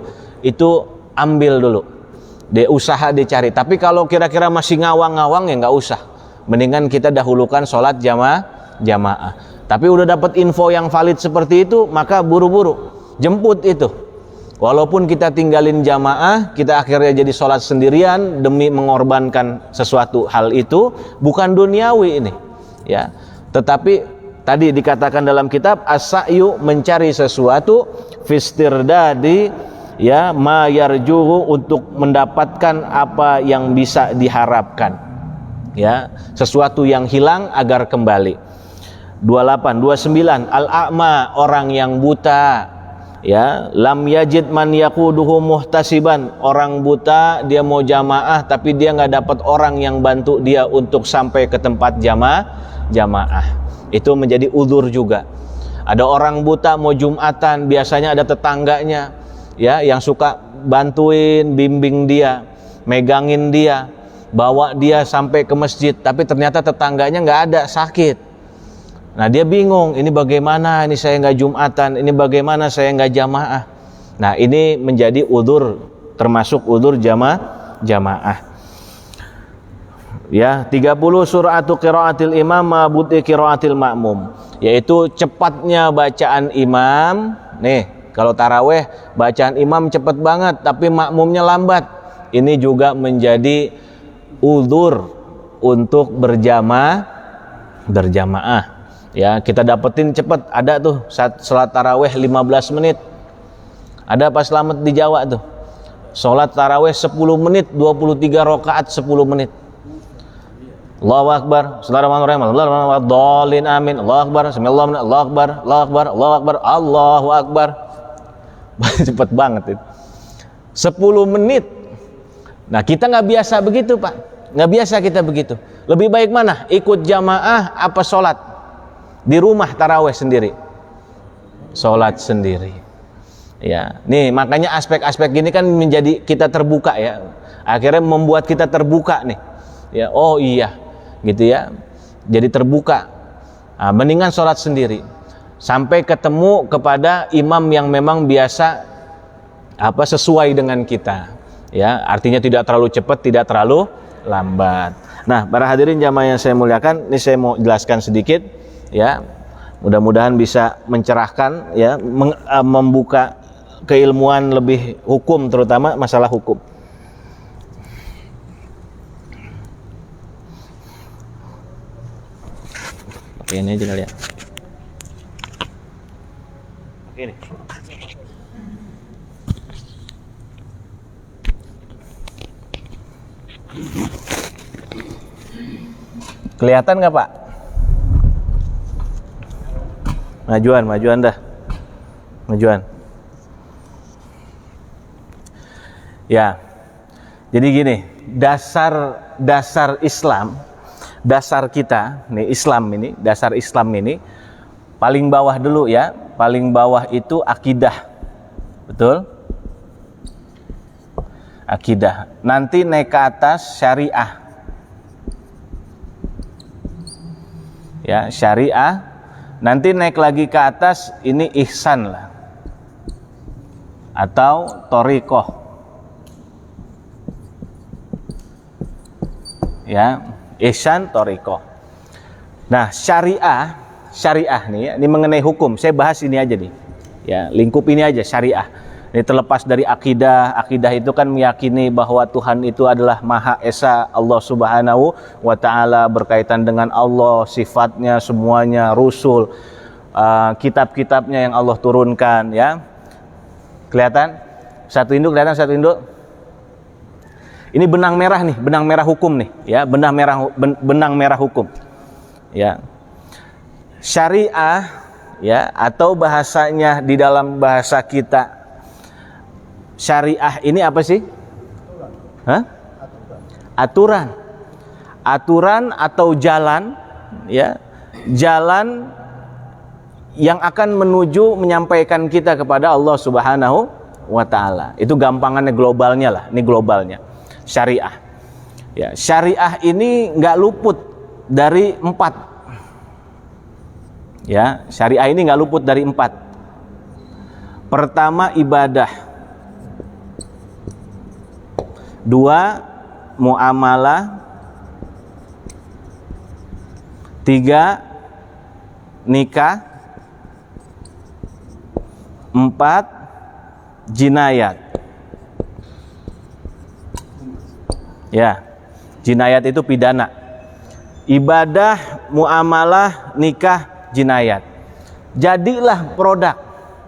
ambil dulu, dia usaha dicari. Tapi kalau kira-kira masih ngawang-ngawang ya nggak usah, mendingan kita dahulukan sholat jamaah. Tapi udah dapat info yang valid seperti itu, maka buru-buru jemput itu. Walaupun kita tinggalin jamaah, kita akhirnya jadi sholat sendirian demi mengorbankan sesuatu hal itu, bukan duniawi ini, ya. Tetapi tadi dikatakan dalam kitab as-sa'yu, mencari sesuatu, fistirdadi, ya, ma yarjuhu, untuk mendapatkan apa yang bisa diharapkan, ya, sesuatu yang hilang agar kembali. 29 al-a'ma, orang yang buta, ya, lam yajid man yaquduhu muhtasiban, orang buta dia mau jamaah tapi dia nggak dapat orang yang bantu dia untuk sampai ke tempat jamaah. Itu menjadi uzur juga. Ada orang buta mau jumatan, biasanya ada tetangganya ya yang suka bantuin, bimbing dia, megangin dia, bawa dia sampai ke masjid, tapi ternyata tetangganya nggak ada, sakit. Nah dia bingung, ini bagaimana, ini saya nggak jumatan, ini bagaimana saya nggak jamaah. Nah ini menjadi udzur, termasuk udzur jamaah. Ya, 30 suratu qiraatil imam ma buti qiraatil ma'mum, yaitu cepatnya bacaan imam. Nih kalau taraweh bacaan imam cepat banget tapi makmumnya lambat, ini juga menjadi udzur untuk berjamaah. Ya, kita dapetin cepat, ada tuh salat taraweh 15 menit. Ada pas selamat di Jawa tuh, salat taraweh 10 menit, 23 rakaat 10 menit. Allahu Akbar, Bismillahirrahmanirrahim, Alhamdulillahirrahmanirrahim, amin, Allahu Akbar, Bismillahirrahmanirrahim, Allahu Akbar, Allahu Akbar, Allahu Akbar, Allahu Akbar. Cepet banget itu, 10 menit. Nah kita nggak biasa begitu Pak, nggak biasa kita begitu. Lebih baik mana, ikut jamaah apa sholat di rumah taraweh sendiri? Sholat sendiri. Ya, nih makanya aspek-aspek gini kan menjadi kita terbuka ya. Akhirnya membuat kita terbuka nih. Ya, oh iya, gitu ya. Jadi terbuka. Nah, mendingan sholat sendiri. Sampai ketemu kepada imam yang memang biasa sesuai dengan kita. Ya, artinya tidak terlalu cepat, tidak terlalu lambat. Nah, para hadirin jamaah yang saya muliakan, ini saya mau jelaskan sedikit. Ya, mudah-mudahan bisa mencerahkan, ya, membuka keilmuan lebih hukum, terutama masalah hukum. Oke, ini aja kali ya. Oke, ini. Kelihatan nggak Pak? Majuan dah. Majuan. Ya. Jadi gini, dasar Islam, dasar kita, nih Islam ini, dasar Islam ini paling bawah dulu ya. Paling bawah itu akidah. Betul? Akidah. Nanti naik ke atas syariah. Ya, syariah. Nanti naik lagi ke atas ini ihsan lah. Atau thoriqoh. Ya, ihsan, thoriqoh. Nah, syariah nih ya, ini mengenai hukum. Saya bahas ini aja nih. Ya, lingkup ini aja syariah. Ini terlepas dari akidah. Akidah itu kan meyakini bahwa Tuhan itu adalah Maha Esa, Allah Subhanahu wa Ta'ala, berkaitan dengan Allah, sifatnya semuanya, Rasul, kitab-kitabnya yang Allah turunkan. Ya, kelihatan? Satu induk, kelihatan satu induk? Ini benang merah nih, benang merah hukum nih. Ya, benang merah hukum. Ya, syariah ya, atau bahasanya di dalam bahasa kita, syariah ini apa sih? Aturan atau jalan, ya, jalan yang akan menuju menyampaikan kita kepada Allah Subhanahu wa Ta'ala. Itu gampangannya, globalnya lah. Ini globalnya syariah. Ya, syariah ini nggak luput dari 4. Ya, syariah ini nggak luput dari 4. Pertama, ibadah. 2, muamalah. 3, nikah. 4, jinayat. Ya, jinayat itu pidana. Ibadah, muamalah, nikah, jinayat. Jadilah produk,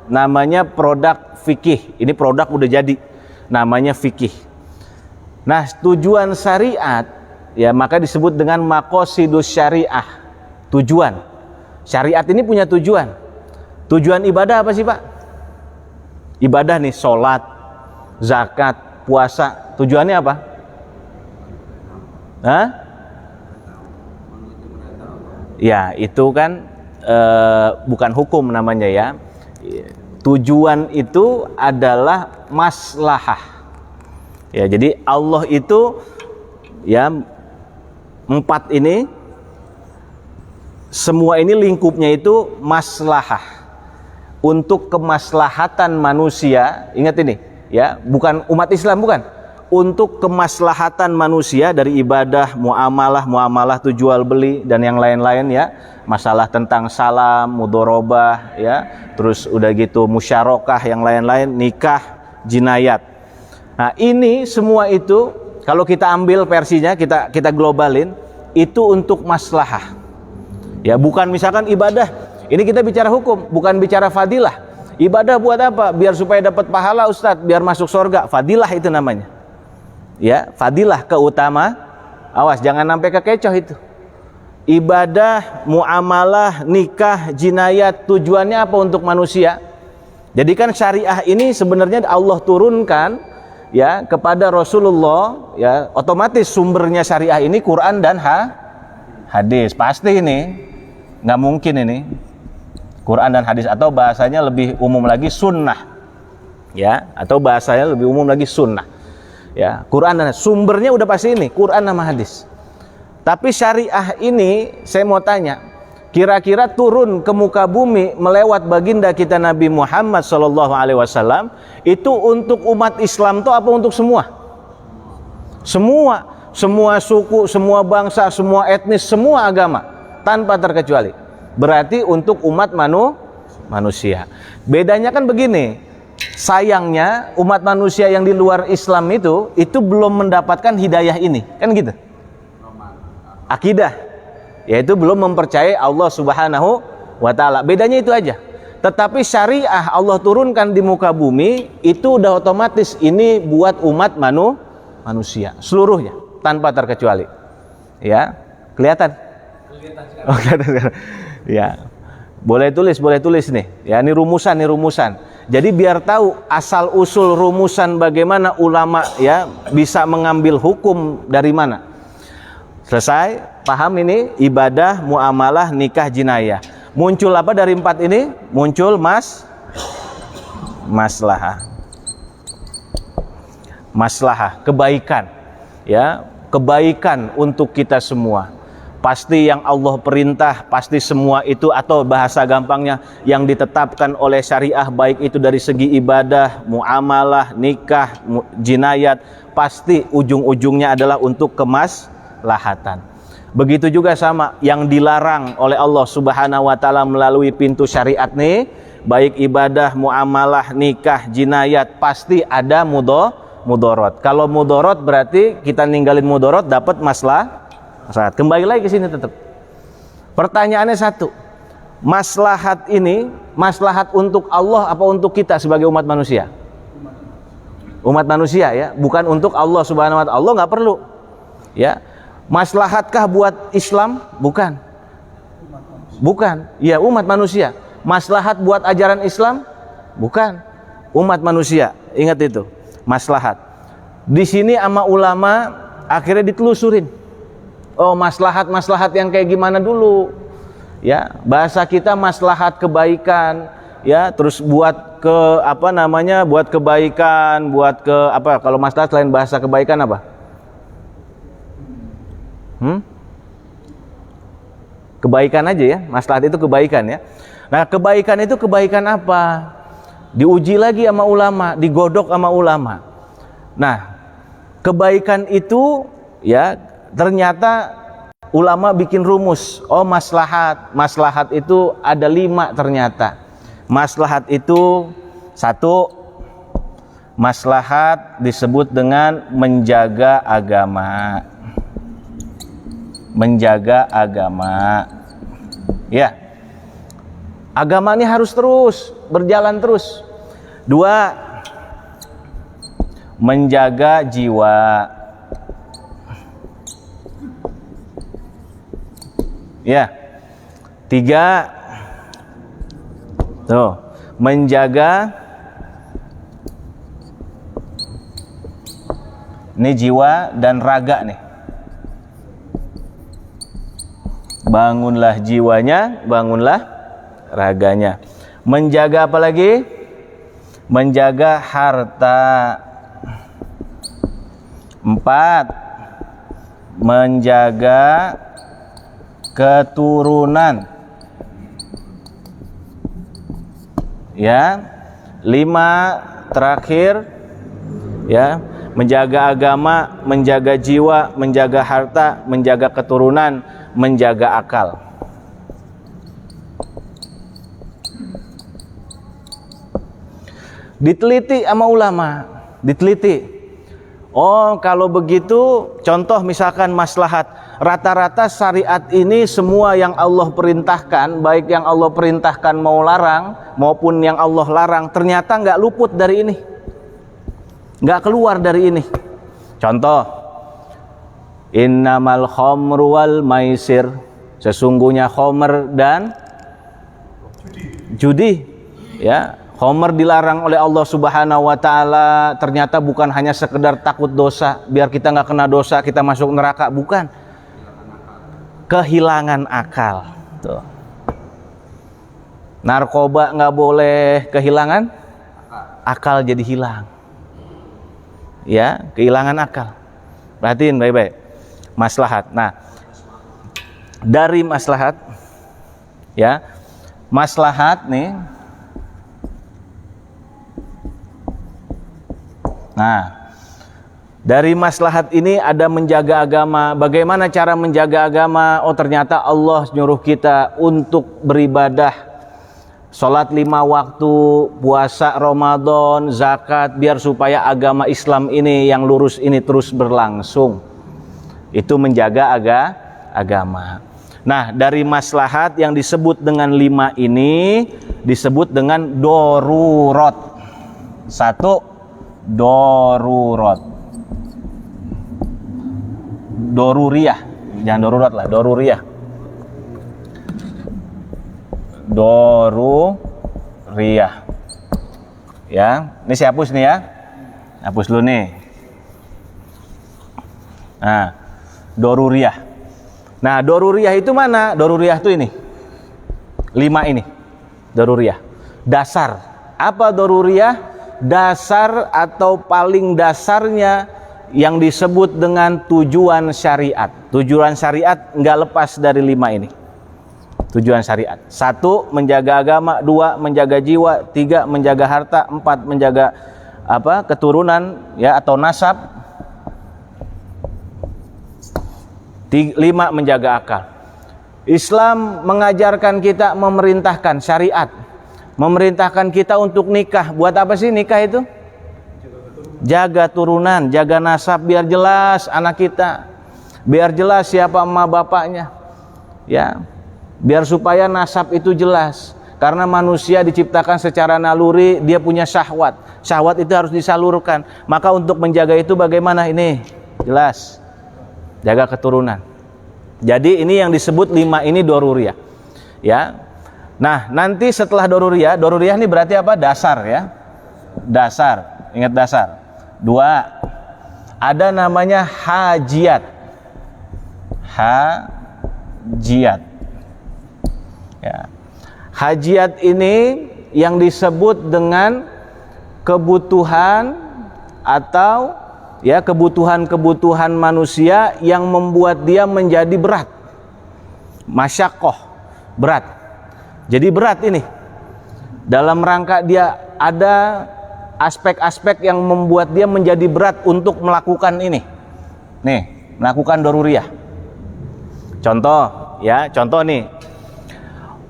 namanya produk fikih. Ini produk udah jadi, namanya fikih. Nah, tujuan syariat ya, maka disebut dengan maqasidus syariah. Tujuan syariat ini punya tujuan. Tujuan ibadah apa sih Pak? Ibadah nih, sholat, zakat, puasa. Tujuannya apa? Ya, itu kan bukan hukum namanya ya. Tujuan itu adalah maslahah. Ya, jadi Allah itu ya 4 ini, semua ini lingkupnya itu maslahah, untuk kemaslahatan manusia. Ingat ini ya, bukan umat Islam, bukan. Untuk kemaslahatan manusia dari ibadah, muamalah tuh jual beli dan yang lain-lain ya. Masalah tentang salam, mudorobah ya. Terus udah gitu musyarakah, yang lain-lain, nikah, jinayat. Nah, ini semua itu kalau kita ambil versinya, kita globalin, itu untuk maslahah. Ya, bukan misalkan ibadah. Ini kita bicara hukum, bukan bicara fadilah. Ibadah buat apa? Biar supaya dapat pahala Ustadz, biar masuk surga. Fadilah itu namanya. Ya, fadilah, keutama. Awas jangan sampai kekecoh itu. Ibadah, muamalah, nikah, jinayat, tujuannya apa untuk manusia? Jadi kan syariah ini sebenarnya Allah turunkan ya kepada Rasulullah, ya, otomatis sumbernya syariah ini Quran dan hadis. Pasti ini, nggak mungkin ini Quran dan hadis, atau bahasanya lebih umum lagi sunnah. Ya, atau bahasanya lebih umum lagi sunnah. Ya, Quran dan sumbernya udah pasti ini, Quran sama hadis. Tapi syariah ini saya mau tanya, kira-kira turun ke muka bumi melewat baginda kita Nabi Muhammad SAW, itu untuk umat Islam tuh apa untuk semua? Semua suku, semua bangsa, semua etnis, semua agama, tanpa terkecuali. Berarti untuk umat manusia. Bedanya kan begini, sayangnya umat manusia yang di luar Islam itu belum mendapatkan hidayah ini, kan gitu. Akidah, yaitu belum mempercayai Allah Subhanahu wa Ta'ala. Bedanya itu aja. Tetapi syariah Allah turunkan di muka bumi, itu udah otomatis ini buat umat manusia seluruhnya tanpa terkecuali. Ya, kelihatan Oke, ya. Boleh tulis nih. Ya, ini rumusan. Jadi biar tahu asal usul rumusan bagaimana ulama ya bisa mengambil hukum dari mana. Selesai, paham ini ibadah, muamalah, nikah, jinayah. Muncul apa dari 4 ini? Muncul maslahah. Maslahah, kebaikan. Ya, kebaikan untuk kita semua. Pasti yang Allah perintah, pasti semua itu, atau bahasa gampangnya yang ditetapkan oleh syariah, baik itu dari segi ibadah, muamalah, nikah, jinayat, pasti ujung-ujungnya adalah untuk kemaslahatan. Begitu juga sama yang dilarang oleh Allah Subhanahu wa taala melalui pintu syariat nih, baik ibadah, muamalah, nikah, jinayat, pasti ada mudorot. Kalau mudorot berarti kita ninggalin mudorot dapat maslahat. Kembali lagi ke sini tetap. Pertanyaannya satu. Maslahat ini maslahat untuk Allah apa untuk kita sebagai umat manusia? Umat manusia ya, bukan untuk Allah Subhanahu wa taala. Allah nggak perlu. Ya. Maslahatkah buat Islam? Bukan. Bukan. Ya, umat manusia. Maslahat buat ajaran Islam? Bukan. Umat manusia. Ingat itu. Maslahat. Di sini sama ulama akhirnya ditelusurin. Oh, maslahat yang kayak gimana dulu? Ya, bahasa kita maslahat kebaikan, ya, terus buat ke apa namanya? Buat kebaikan, buat ke apa? Kalau maslahat selain bahasa kebaikan apa? Kebaikan aja ya. Maslahat itu kebaikan ya. Nah, kebaikan itu kebaikan apa? Diuji lagi sama ulama, digodok sama ulama. Nah, kebaikan itu ya ternyata ulama bikin rumus. Oh, maslahat itu ada 5 ternyata. Maslahat itu 1, maslahat disebut dengan menjaga agama. Menjaga agama. Ya. Agama ini harus terus berjalan terus. 2, menjaga jiwa. Ya. 3, tuh, menjaga ini jiwa dan raga nih. Bangunlah jiwanya, bangunlah raganya. Menjaga apa lagi? Menjaga harta. 4, menjaga keturunan. Ya. 5 terakhir ya, menjaga agama, menjaga jiwa, menjaga harta, menjaga keturunan, menjaga akal. Diteliti sama ulama, diteliti. Oh, kalau begitu, contoh misalkan maslahat, rata-rata syariat ini semua yang Allah perintahkan, baik yang Allah perintahkan mau larang maupun yang Allah larang, ternyata nggak luput dari ini, nggak keluar dari ini. Contoh, innamal khamru wal maisir, sesungguhnya khamr dan judi. Ya, khamr dilarang oleh Allah Subhanahu wa taala, ternyata bukan hanya sekedar takut dosa, biar kita nggak kena dosa, kita masuk neraka, bukan. Kehilangan akal. Tuh. Narkoba nggak boleh kehilangan akal, jadi hilang. Ya, kehilangan akal. Perhatiin baik-baik. Maslahat. Nah, dari maslahat, ya, maslahat nih. Nah, dari maslahat ini ada menjaga agama. Bagaimana cara menjaga agama? Oh, ternyata Allah nyuruh kita untuk beribadah. Sholat 5 waktu, puasa Ramadan, zakat, biar supaya agama Islam ini yang lurus ini terus berlangsung. Itu menjaga agama. Nah, dari maslahat yang disebut dengan 5 ini disebut dengan darurat. 1, darurat. Doruriyah, jangan darurat lah, doruriyah. Doruriyah. Ya, ini saya hapus nih ya. Hapus dulu nih. Nah, doruriyah. Nah, doruriyah itu mana? Doruriyah itu ini. 5 ini. Doruriyah. Dasar. Apa doruriyah? Dasar atau paling dasarnya yang disebut dengan tujuan syariat. Tujuan syariat nggak lepas dari 5 ini. Tujuan syariat. 1, menjaga agama. 2, menjaga jiwa. 3, menjaga harta. 4, menjaga keturunan ya atau nasab. 5, menjaga akal. Islam mengajarkan kita, memerintahkan syariat, memerintahkan kita untuk nikah. Buat apa sih nikah itu? Jaga turunan, jaga nasab, biar jelas anak kita, biar jelas siapa emak bapaknya, ya, biar supaya nasab itu jelas. Karena manusia diciptakan secara naluri, dia punya syahwat. Syahwat itu harus disalurkan. Maka untuk menjaga itu bagaimana? Ini jelas, jaga keturunan. Jadi ini yang disebut 5 ini doruriyah, ya. Nah, nanti setelah doruriyah ini berarti apa? Dasar ya. Dasar, ingat dasar. 2, ada namanya hajiat. Hajiat. Ya. Hajiat ini yang disebut dengan kebutuhan atau ya kebutuhan-kebutuhan manusia yang membuat dia menjadi berat. Masyaqqah, berat. Jadi berat ini. Dalam rangka dia ada aspek-aspek yang membuat dia menjadi berat untuk melakukan ini. Nih, melakukan doruriyah. Contoh, ya, contoh nih.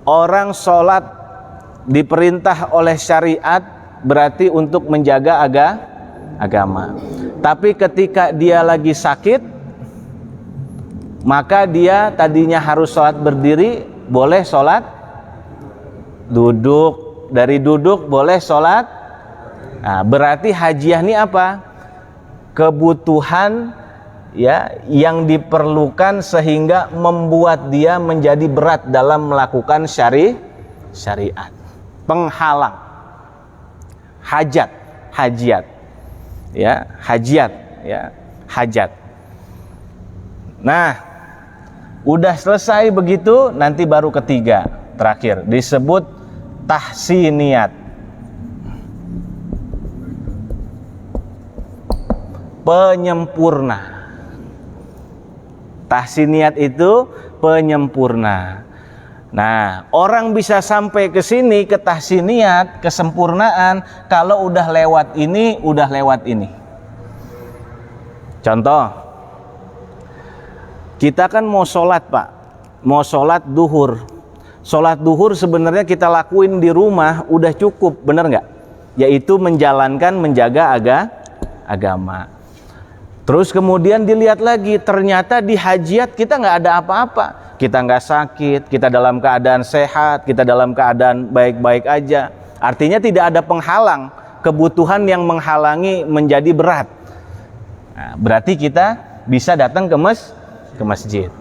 Orang sholat diperintah oleh syariat berarti untuk menjaga agama. Tapi ketika dia lagi sakit, maka dia tadinya harus sholat berdiri, boleh sholat duduk. Dari duduk boleh sholat. Nah, berarti hajiah ini apa? Kebutuhan ya yang diperlukan sehingga membuat dia menjadi berat dalam melakukan syariat. Penghalang. Hajat, hajiat. Ya, hajiat, ya, hajat. Nah, udah selesai begitu, nanti baru ketiga, terakhir disebut tahsiniyat. Penyempurna. Tahsiniyat itu penyempurna. Nah, orang bisa sampai ke sini, ke tahsiniyat, kesempurnaan, kalau udah lewat ini, udah lewat ini. Contoh, kita kan mau sholat Pak, mau sholat duhur. Sholat duhur sebenarnya kita lakuin di rumah udah cukup, bener nggak? Yaitu menjaga agama. Terus kemudian dilihat lagi, ternyata di hajiat kita nggak ada apa-apa. Kita nggak sakit, kita dalam keadaan sehat, kita dalam keadaan baik-baik aja. Artinya tidak ada penghalang, kebutuhan yang menghalangi menjadi berat. Nah, berarti kita bisa datang ke masjid.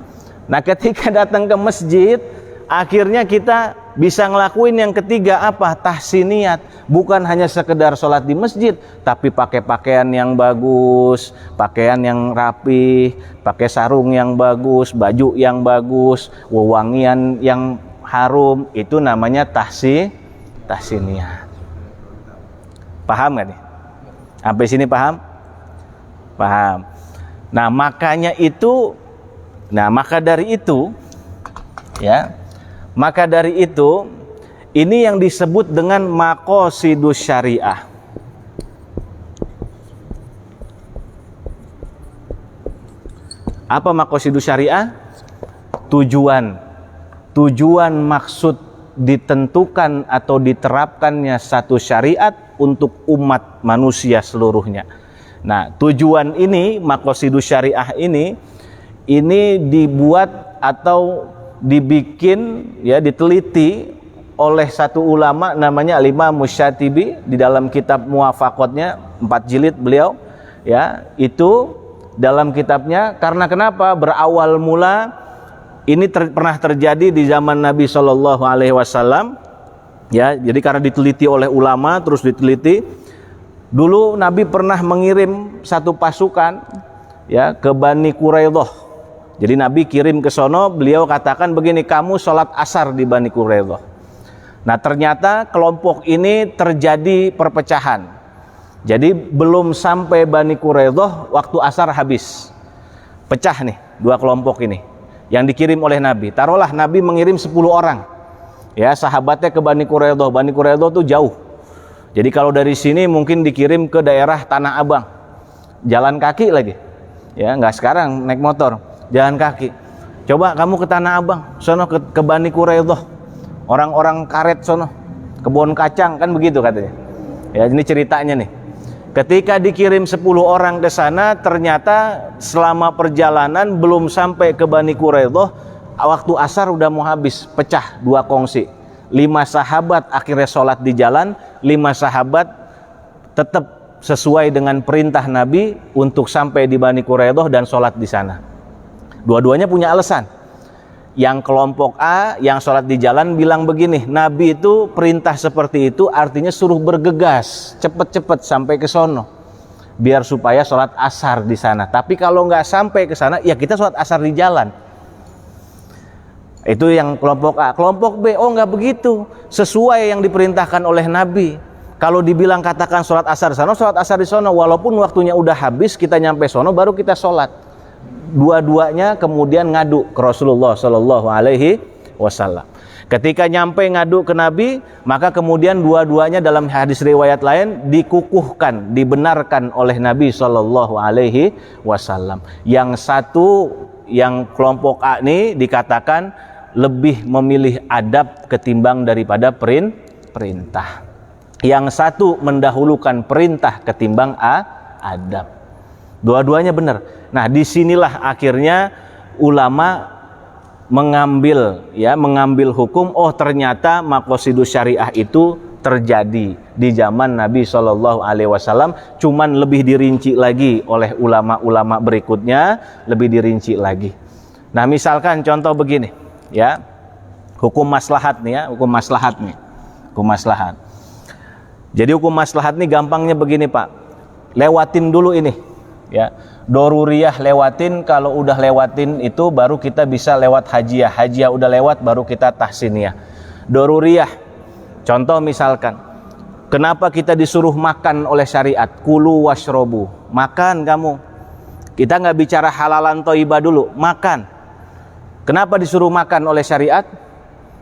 Nah, ketika datang ke masjid, akhirnya kita bisa ngelakuin yang ketiga apa? Tahsiniyat. Bukan hanya sekedar sholat di masjid, tapi pakai pakaian yang bagus, pakaian yang rapi, pakai sarung yang bagus, baju yang bagus, wewangian yang harum. Itu namanya tahsiniyat. Paham gak nih? Sampai sini paham? Paham. Nah, makanya itu, maka dari itu, ya, maka dari itu, ini yang disebut dengan maqasidus syariah. Apa maqasidus syariah? Tujuan maksud ditentukan atau diterapkannya satu syariat untuk umat manusia seluruhnya. Nah, tujuan ini, maqasidus syariah ini dibuat atau dibikin, ya, diteliti oleh satu ulama namanya Al-Imam Musyatibi di dalam kitab Muwafaqatnya 4 jilid beliau, ya, itu dalam kitabnya. Karena kenapa? Berawal mula ini pernah terjadi di zaman Nabi Shallallahu Alaihi Wasallam, ya. Jadi karena diteliti oleh ulama, terus diteliti. Dulu Nabi pernah mengirim satu pasukan, ya, ke Bani Quraidah. Jadi Nabi kirim ke sono, beliau katakan begini, kamu sholat asar di Bani Quraidah. Nah ternyata kelompok ini terjadi perpecahan. Jadi belum sampai Bani Quraidah, waktu asar habis. Pecah nih dua kelompok ini yang dikirim oleh Nabi. Taruhlah Nabi mengirim 10 orang, ya, sahabatnya ke Bani Quraidah. Bani Quraidah tuh jauh. Jadi kalau dari sini mungkin dikirim ke daerah Tanah Abang, jalan kaki lagi, ya, nggak sekarang naik motor, jalan kaki. Coba kamu ke Tanah Abang, sono ke Bani Quraidah, orang-orang karet sono, kebun kacang, kan begitu katanya. Ya, ini ceritanya nih. Ketika dikirim 10 orang ke sana, ternyata selama perjalanan belum sampai ke Bani Quraidah, waktu asar udah mau habis, pecah dua kongsi. 5 sahabat akhirnya sholat di jalan, 5 sahabat tetap sesuai dengan perintah Nabi untuk sampai di Bani Quraidah dan sholat di sana. Dua-duanya punya alasan. Yang kelompok A yang sholat di jalan bilang begini, Nabi itu perintah seperti itu artinya suruh bergegas, cepet-cepet sampai ke sono, biar supaya sholat asar di sana. Tapi kalau nggak sampai ke sana, ya kita sholat asar di jalan. Itu yang kelompok A. Kelompok B, oh nggak begitu, sesuai yang diperintahkan oleh Nabi. Kalau dibilang katakan sholat asar di sana, sholat asar di sono, walaupun waktunya udah habis, kita nyampe sono baru kita sholat. Dua-duanya kemudian ngadu ke Rasulullah Shallallahu Alaihi Wasallam. Ketika nyampe ngadu ke Nabi, maka kemudian dua-duanya dalam hadis riwayat lain dikukuhkan, dibenarkan oleh Nabi Shallallahu Alaihi Wasallam. Yang satu, yang kelompok A ini dikatakan lebih memilih adab ketimbang daripada perintah. Yang satu mendahulukan perintah ketimbang adab. Dua-duanya benar. Nah, disinilah akhirnya ulama mengambil hukum. Oh, ternyata maqasidus syariah itu terjadi di zaman Nabi Shallallahu Alaihi Wasallam. Cuman lebih dirinci lagi oleh ulama-ulama berikutnya, lebih dirinci lagi. Nah, misalkan contoh begini, ya, hukum maslahat nih, ya, hukum maslahat. Jadi hukum maslahat nih gampangnya begini, Pak. Lewatin dulu ini. Ya, doruriyah lewatin, kalau udah lewatin itu baru kita bisa lewat hajiyah. Hajiyah udah lewat baru kita tahsiniyah. Doruriyah, contoh misalkan, kenapa kita disuruh makan oleh syariat? Kulu washrobu, makan kamu. Kita nggak bicara halalan toibah dulu, makan. Kenapa disuruh makan oleh syariat?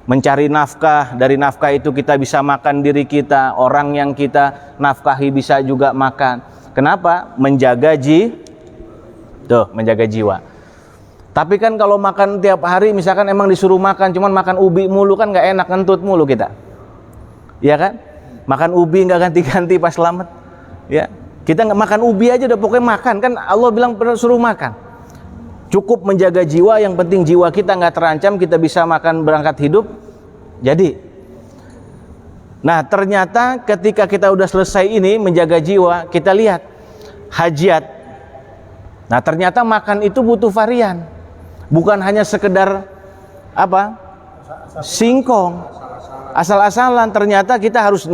Mencari nafkah, dari nafkah itu kita bisa makan diri kita, orang yang kita nafkahi bisa juga makan. Kenapa? Menjaga jiwa. Tapi kan kalau makan tiap hari, misalkan emang disuruh makan, cuman makan ubi mulu kan nggak enak, ngentut mulu kita. Ya kan? Makan ubi nggak ganti-ganti pas selamat. Ya, kita nggak makan ubi aja udah pokoknya makan, kan Allah bilang pernah suruh makan. Cukup menjaga jiwa, yang penting jiwa kita nggak terancam, kita bisa makan berangkat hidup. Jadi, nah ternyata ketika kita udah selesai ini menjaga jiwa, kita lihat hajat. Nah ternyata makan itu butuh varian, bukan hanya sekedar apa singkong asal-asalan. Ternyata kita harus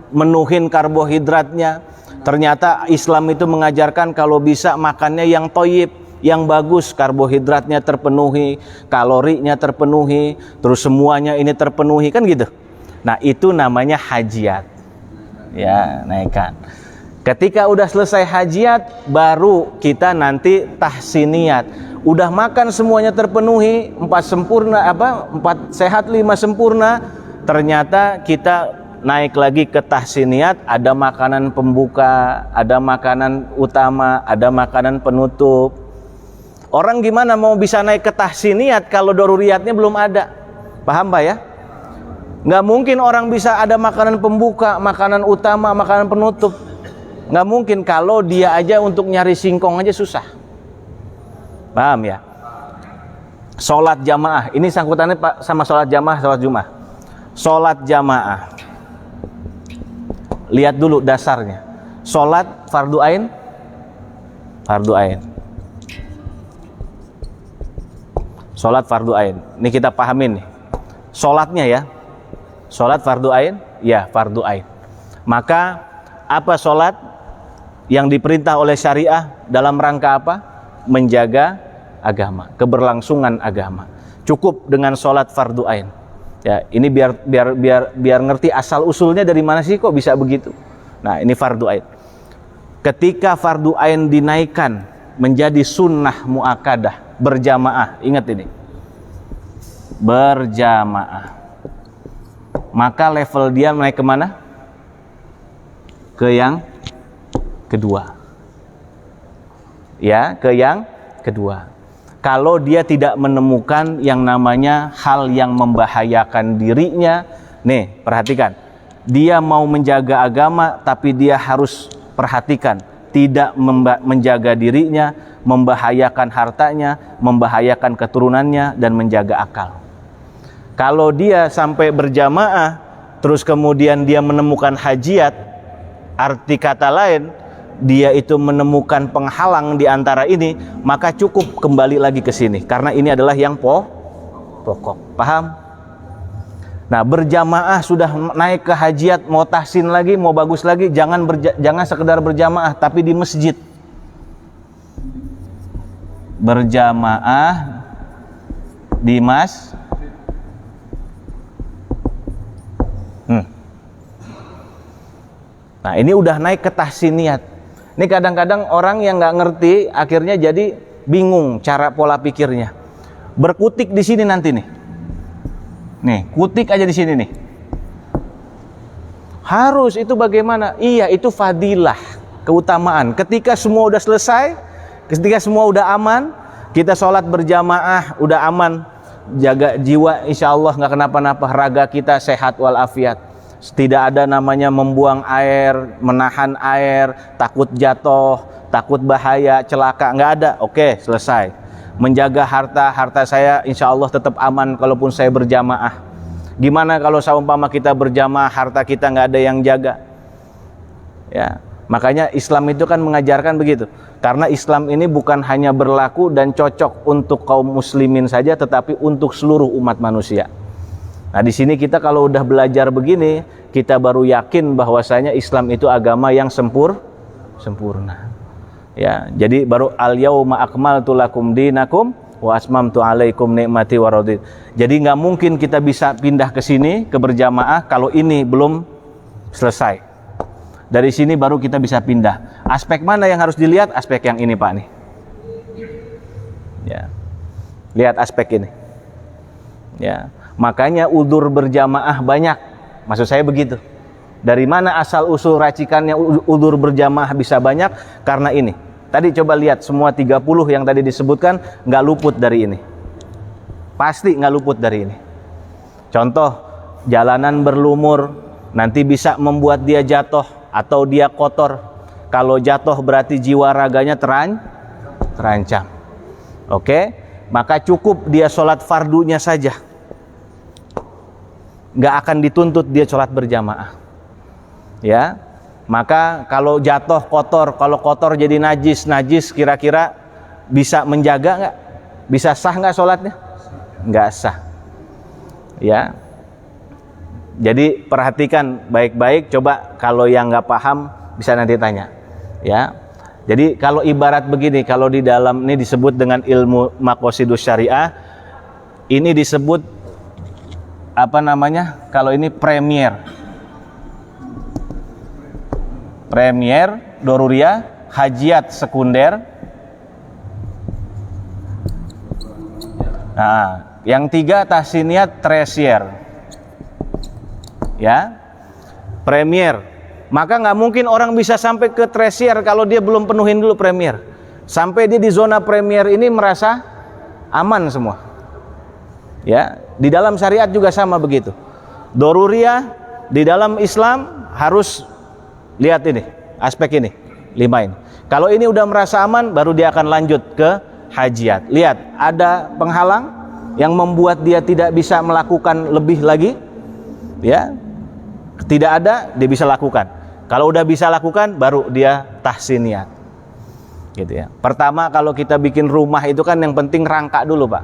menuhin karbohidratnya. Ternyata Islam itu mengajarkan kalau bisa makannya yang toyib, yang bagus, karbohidratnya terpenuhi, kalorinya terpenuhi, terus semuanya ini terpenuhi, kan gitu. Nah itu namanya hajiat, ya, naikkan. Ketika udah selesai hajiat, baru kita nanti tahsiniyat. Udah makan semuanya terpenuhi, 4 sehat 5 sempurna. Ternyata kita naik lagi ke tahsiniyat, ada makanan pembuka, ada makanan utama, ada makanan penutup. Orang gimana mau bisa naik ke tahsiniyat kalau doruriyatnya belum ada? Paham Pak ya? Nggak mungkin orang bisa ada makanan pembuka, makanan utama, makanan penutup. Nggak mungkin kalau dia aja untuk nyari singkong aja susah. Paham ya? Sholat jamaah, ini sangkutannya Pak sama sholat jamaah, sholat Jumat. Sholat jamaah, lihat dulu dasarnya. Sholat fardu ain, Sholat fardu ain. Ini kita pahamin nih. Sholatnya ya. Sholat fardu ain? Ya, fardu ain. Maka apa sholat yang diperintah oleh syariah dalam rangka apa? Menjaga agama, keberlangsungan agama. Cukup dengan sholat fardu ain. Ya, ini biar ngerti asal usulnya dari mana sih kok bisa begitu. Nah, ini fardu ain. Ketika fardu ain dinaikkan menjadi sunnah muakkadah berjamaah, ingat ini. Berjamaah. Maka level dia naik kemana? Ke yang kedua. Ya, ke yang kedua. Kalau dia tidak menemukan yang namanya hal yang membahayakan dirinya, nih perhatikan, dia mau menjaga agama tapi dia harus perhatikan, tidak menjaga dirinya, membahayakan hartanya, membahayakan keturunannya, dan menjaga akal. Kalau dia sampai berjamaah, terus kemudian dia menemukan hajiat, arti kata lain, dia itu menemukan penghalang di antara ini, maka cukup kembali lagi ke sini, karena ini adalah yang pokok. Paham? Nah, berjamaah sudah naik ke hajiat, mau tahsin lagi, mau bagus lagi, jangan sekedar berjamaah, tapi di masjid. Berjamaah di Nah, ini udah naik ke tahsiniyat. Ini kadang-kadang orang yang nggak ngerti akhirnya jadi bingung cara pola pikirnya. Berkutik di sini nanti nih. Nih, kutik aja di sini nih. Harus itu bagaimana? Iya, itu fadilah, keutamaan. Ketika semua udah selesai, ketika semua udah aman, kita sholat berjamaah, udah aman, jaga jiwa, insya Allah nggak kenapa-napa, raga kita sehat walafiat. Tidak ada namanya membuang air, menahan air, takut jatuh, takut bahaya, celaka, nggak ada. Oke, selesai. Menjaga harta saya insya Allah tetap aman kalaupun saya berjamaah. Gimana kalau seumpama kita berjamaah, harta kita nggak ada yang jaga? Ya, makanya Islam itu kan mengajarkan begitu. Karena Islam ini bukan hanya berlaku dan cocok untuk kaum muslimin saja, tetapi untuk seluruh umat manusia. Nah, di sini kita kalau udah belajar begini, kita baru yakin bahwasanya Islam itu agama yang sempurna. Ya, jadi baru al-yauma akmaltu lakum dinakum wa atmamtu alaikum nikmati wa raditu. Jadi nggak mungkin kita bisa pindah ke sini ke berjamaah kalau ini belum selesai. Dari sini baru kita bisa pindah. Aspek mana yang harus dilihat? Aspek yang ini, Pak nih. Ya. Lihat aspek ini. Ya. Makanya udzur berjamaah banyak. Maksud saya begitu. Dari mana asal usul racikannya udzur berjamaah bisa banyak? Karena ini. Tadi coba lihat semua 30 yang tadi disebutkan nggak luput dari ini. Pasti nggak luput dari ini. Contoh, jalanan berlumur nanti bisa membuat dia jatuh atau dia kotor. Kalau jatuh berarti jiwa raganya terancam. Oke? Maka cukup dia sholat fardunya saja. Nggak akan dituntut dia sholat berjamaah. Ya, maka kalau jatuh kotor, kalau kotor jadi najis kira-kira bisa menjaga nggak? Bisa sah nggak sholatnya? Nggak sah. Ya, jadi perhatikan baik-baik. Coba kalau yang nggak paham bisa nanti tanya. Ya, jadi kalau ibarat begini, kalau di dalam ini disebut dengan ilmu maqasidus syariah, ini disebut apa namanya? Kalau ini premier, doruriyah, hajiat sekunder. Nah, yang 3 tahsiniyat tersier. Ya, premier. Maka nggak mungkin orang bisa sampai ke tersier kalau dia belum penuhin dulu premier. Sampai dia di zona premier ini merasa aman semua. Ya, di dalam syariat juga sama begitu. Doruriyah di dalam Islam harus lihat ini, aspek ini, 5 ini. Kalau ini udah merasa aman, baru dia akan lanjut ke hajiat. Lihat, ada penghalang yang membuat dia tidak bisa melakukan lebih lagi. Ya, tidak ada, dia bisa lakukan. Kalau udah bisa lakukan, baru dia tahsiniyat. Gitu ya. Pertama kalau kita bikin rumah itu kan yang penting rangka dulu, Pak.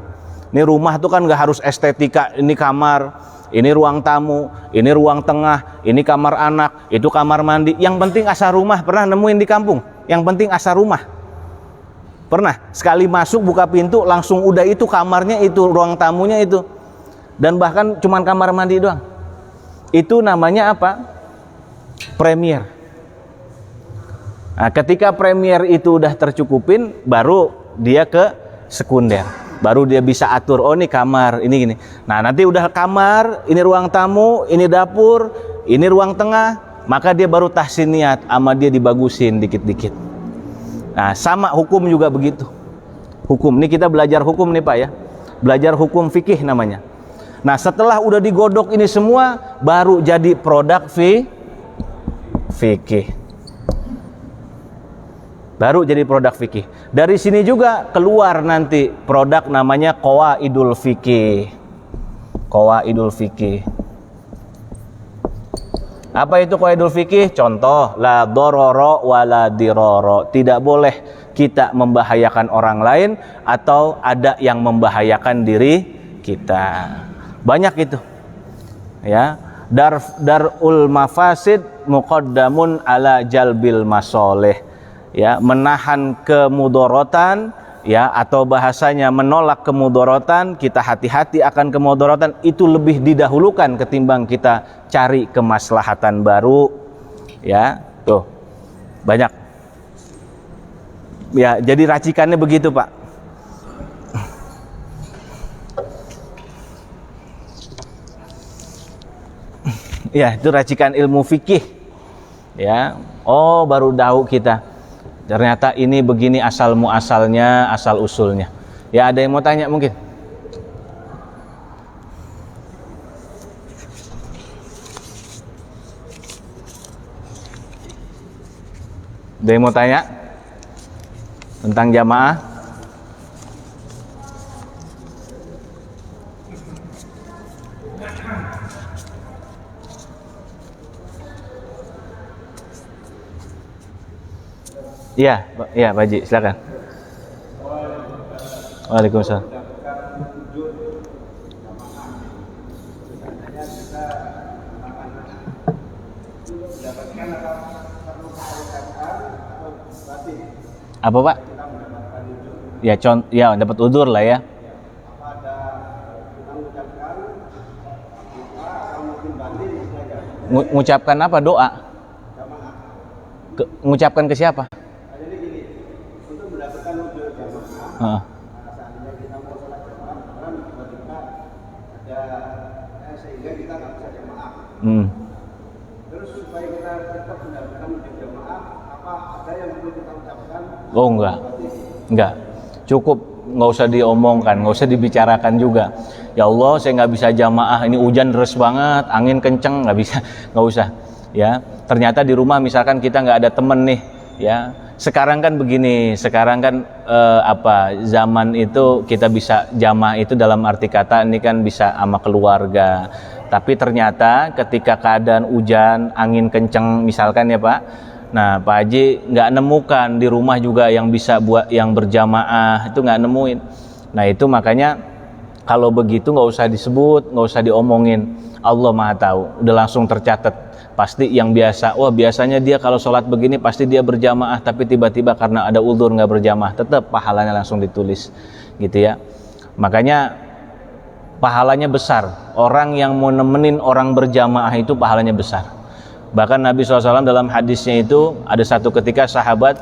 Ini rumah tuh kan nggak harus estetika, ini kamar, ini ruang tamu, ini ruang tengah, ini kamar anak, itu kamar mandi. Yang penting asal rumah. Pernah nemuin di kampung? Yang penting asal rumah. Pernah? Sekali masuk buka pintu langsung udah itu kamarnya itu, ruang tamunya itu. Dan bahkan cuman kamar mandi doang. Itu namanya apa? Premier. Nah, ketika premier itu udah tercukupin, baru dia ke sekunder. Baru dia bisa atur, oh ini kamar, ini gini. Nah, nanti udah kamar, ini ruang tamu, ini dapur, ini ruang tengah, maka dia baru tahsin niat, sama dia dibagusin dikit-dikit. Nah, sama hukum juga begitu. Hukum, ini kita belajar hukum nih Pak ya. Belajar hukum fikih namanya. Nah, setelah udah digodok ini semua, baru jadi produk fikih. Baru jadi produk fikih. Dari sini juga keluar nanti produk namanya qawaidul fikih. Qawaidul fikih. Apa itu qawaidul fikih? Contoh, la dororo wa la diroro. Tidak boleh kita membahayakan orang lain atau ada yang membahayakan diri kita. Banyak itu. Ya. Darul mafasid muqaddamun ala jalbil masoleh. Ya, menahan kemudorotan, ya, atau bahasanya menolak kemudorotan, kita hati-hati akan kemudorotan, itu lebih didahulukan ketimbang kita cari kemaslahatan baru. Ya, tuh banyak. Ya, jadi racikannya begitu Pak. Ya, itu racikan ilmu fikih. Ya, oh baru tahu kita. Ternyata ini begini asal muasalnya, asal usulnya. Ya, ada yang mau tanya mungkin? Ada yang mau tanya tentang jamaah? Iya, iya Pak Haji, silakan. Waalaikumsalam. Apa Pak? Ya ya dapat udzur lah ya. Mengucapkan apa? Doa. Mengucapkan ke siapa? Seandainya kita mau sholat jamaah, orang tiba-tiba ada sehingga kita nggak bisa jamaah. Terus supaya kita tetap mendapatkan wujud jamaah, apa ada yang perlu kita ucapkan? Oh enggak. Cukup, nggak usah diomongkan, nggak usah dibicarakan juga. Ya Allah, saya nggak bisa jamaah, ini hujan deras banget, angin kenceng, nggak bisa, nggak usah. Ya, ternyata di rumah misalkan kita nggak ada temen nih, ya. Sekarang kan begini, sekarang kan zaman itu kita bisa jamaah itu dalam arti kata ini kan bisa sama keluarga. Tapi ternyata ketika keadaan hujan, angin kenceng misalkan ya Pak. Nah Pak Haji nggak nemukan di rumah juga yang bisa buat yang berjamaah, itu nggak nemuin. Nah itu makanya kalau begitu nggak usah disebut, nggak usah diomongin. Allah Maha tahu, udah langsung tercatat. Pasti yang biasa, biasanya dia kalau sholat begini pasti dia berjamaah, tapi tiba-tiba karena ada uzur nggak berjamaah, tetap pahalanya langsung ditulis, gitu ya. Makanya pahalanya besar. Orang yang mau nemenin orang berjamaah itu pahalanya besar. Bahkan Nabi SAW dalam hadisnya itu ada satu ketika sahabat,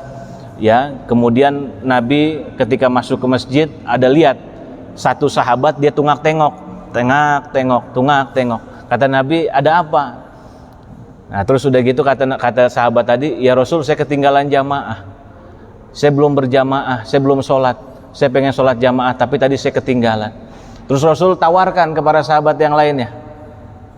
ya, kemudian Nabi ketika masuk ke masjid ada lihat satu sahabat dia tengok. Kata Nabi, ada apa? Nah terus sudah gitu kata sahabat tadi, ya Rasul saya ketinggalan jamaah, saya belum berjamaah, saya belum sholat, saya pengen sholat jamaah tapi tadi saya ketinggalan. Terus Rasul tawarkan kepada sahabat yang lainnya,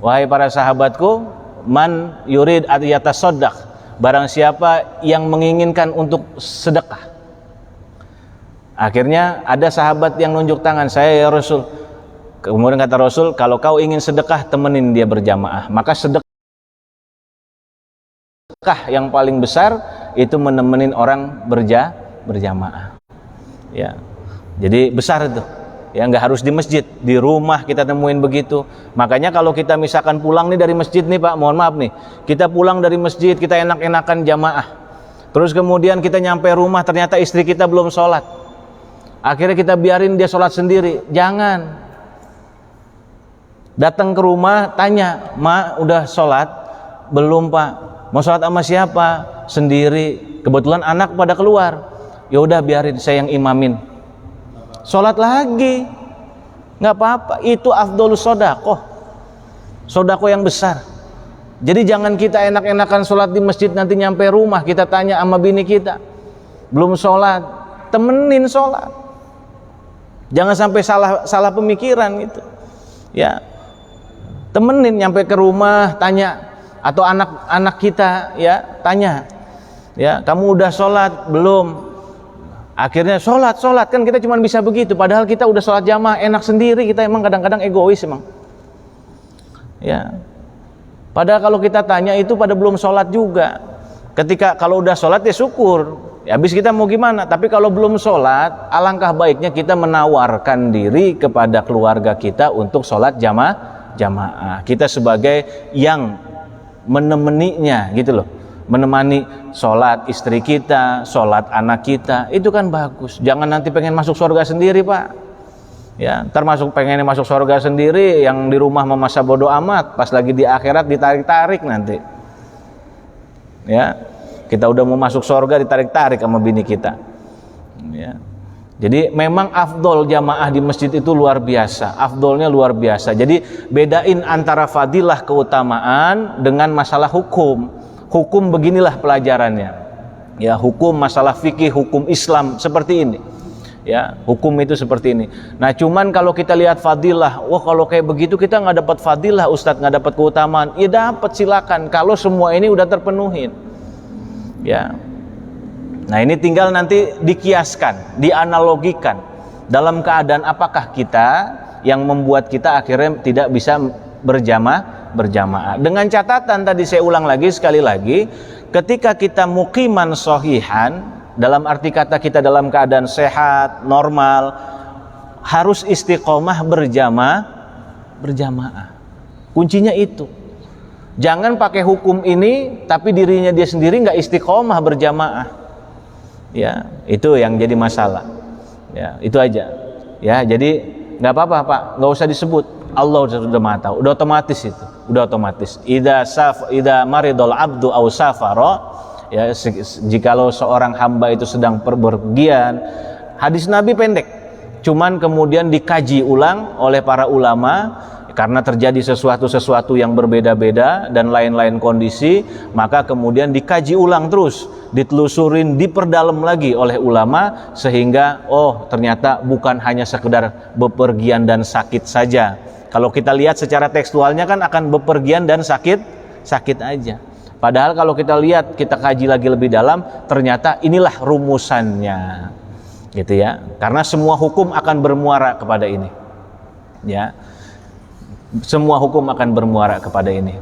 wahai para sahabatku, man yurid yatasaddaq, barang siapa yang menginginkan untuk sedekah. Akhirnya ada sahabat yang nunjuk tangan, saya ya Rasul. Kemudian kata Rasul, kalau kau ingin sedekah temenin dia berjamaah. Maka sedekah yang paling besar itu menemenin orang berjamaah. Ya. Jadi besar itu. Ya, nggak harus di masjid, di rumah kita temuin begitu. Makanya kalau kita misalkan pulang nih dari masjid nih Pak, mohon maaf nih, kita pulang dari masjid, kita enak-enakan jamaah, terus kemudian kita nyampe rumah ternyata istri kita belum sholat, akhirnya kita biarin dia sholat sendiri. Jangan. Datang ke rumah tanya, "Ma, udah sholat?" "Belum Pak." "Mau sholat sama siapa?" "Sendiri." Kebetulan anak pada keluar. Ya udah biarin saya yang imamin. Sholat lagi, nggak apa-apa. Itu afdolus sodakoh, sodakoh yang besar. Jadi jangan kita enak-enakan sholat di masjid, nanti nyampe rumah kita tanya sama bini kita, belum sholat, temenin sholat. Jangan sampai salah pemikiran gitu. Ya, temenin nyampe ke rumah tanya, atau anak-anak kita ya tanya, ya kamu udah sholat belum? Akhirnya sholat kan kita cuma bisa begitu. Padahal kita udah sholat jamaah enak sendiri. Kita emang kadang-kadang egois emang. Ya. Padahal kalau kita tanya itu pada belum sholat juga. Ketika kalau udah sholat ya syukur. Ya, habis kita mau gimana? Tapi kalau belum sholat, alangkah baiknya kita menawarkan diri kepada keluarga kita untuk sholat jamaah. Kita sebagai yang menemaninya gitu loh. Menemani sholat istri kita, sholat anak kita, itu kan bagus. Jangan nanti pengen masuk surga sendiri Pak. Ya, termasuk pengen masuk surga sendiri, yang di rumah masa bodoh amat, pas lagi di akhirat ditarik-tarik nanti. Ya, kita udah mau masuk surga ditarik-tarik sama bini kita. Ya. Jadi memang afdol jamaah di masjid itu luar biasa, afdolnya luar biasa. Jadi bedain antara fadilah keutamaan dengan masalah hukum. Hukum beginilah pelajarannya. Ya, hukum masalah fikih, hukum Islam seperti ini. Ya, hukum itu seperti ini. Nah, cuman kalau kita lihat fadilah, wah kalau kayak begitu kita nggak dapat fadilah, Ustadz, nggak dapat keutamaan. Ya dapat, silakan. Kalau semua ini udah terpenuhin. Ya. Nah, ini tinggal nanti dikiaskan, dianalogikan. Dalam keadaan apakah kita yang membuat kita akhirnya tidak bisa berjamaah. Dengan catatan tadi saya ulang lagi sekali lagi, ketika kita muqiman sohihan, dalam arti kata kita dalam keadaan sehat, normal, harus istiqomah berjamaah. Kuncinya itu. Jangan pakai hukum ini tapi dirinya dia sendiri nggak istiqomah berjamaah. Ya, itu yang jadi masalah. Ya, itu aja. Ya, jadi nggak apa-apa Pak, nggak usah disebut. Allah sudah maha tahu, udah otomatis itu, udah otomatis. Idza maridul abdu aw safara, ya, jikalau seorang hamba itu sedang perpergian, hadis Nabi pendek, cuman kemudian dikaji ulang oleh para ulama karena terjadi sesuatu yang berbeda-beda dan lain-lain kondisi, maka kemudian dikaji ulang terus, ditelusurin, diperdalam lagi oleh ulama, sehingga oh ternyata bukan hanya sekedar bepergian dan sakit saja. Kalau kita lihat secara tekstualnya kan akan bepergian dan sakit aja. Padahal kalau kita lihat, kita kaji lagi lebih dalam, ternyata inilah rumusannya, gitu ya. Karena semua hukum akan bermuara kepada ini, ya. Semua hukum akan bermuara kepada ini.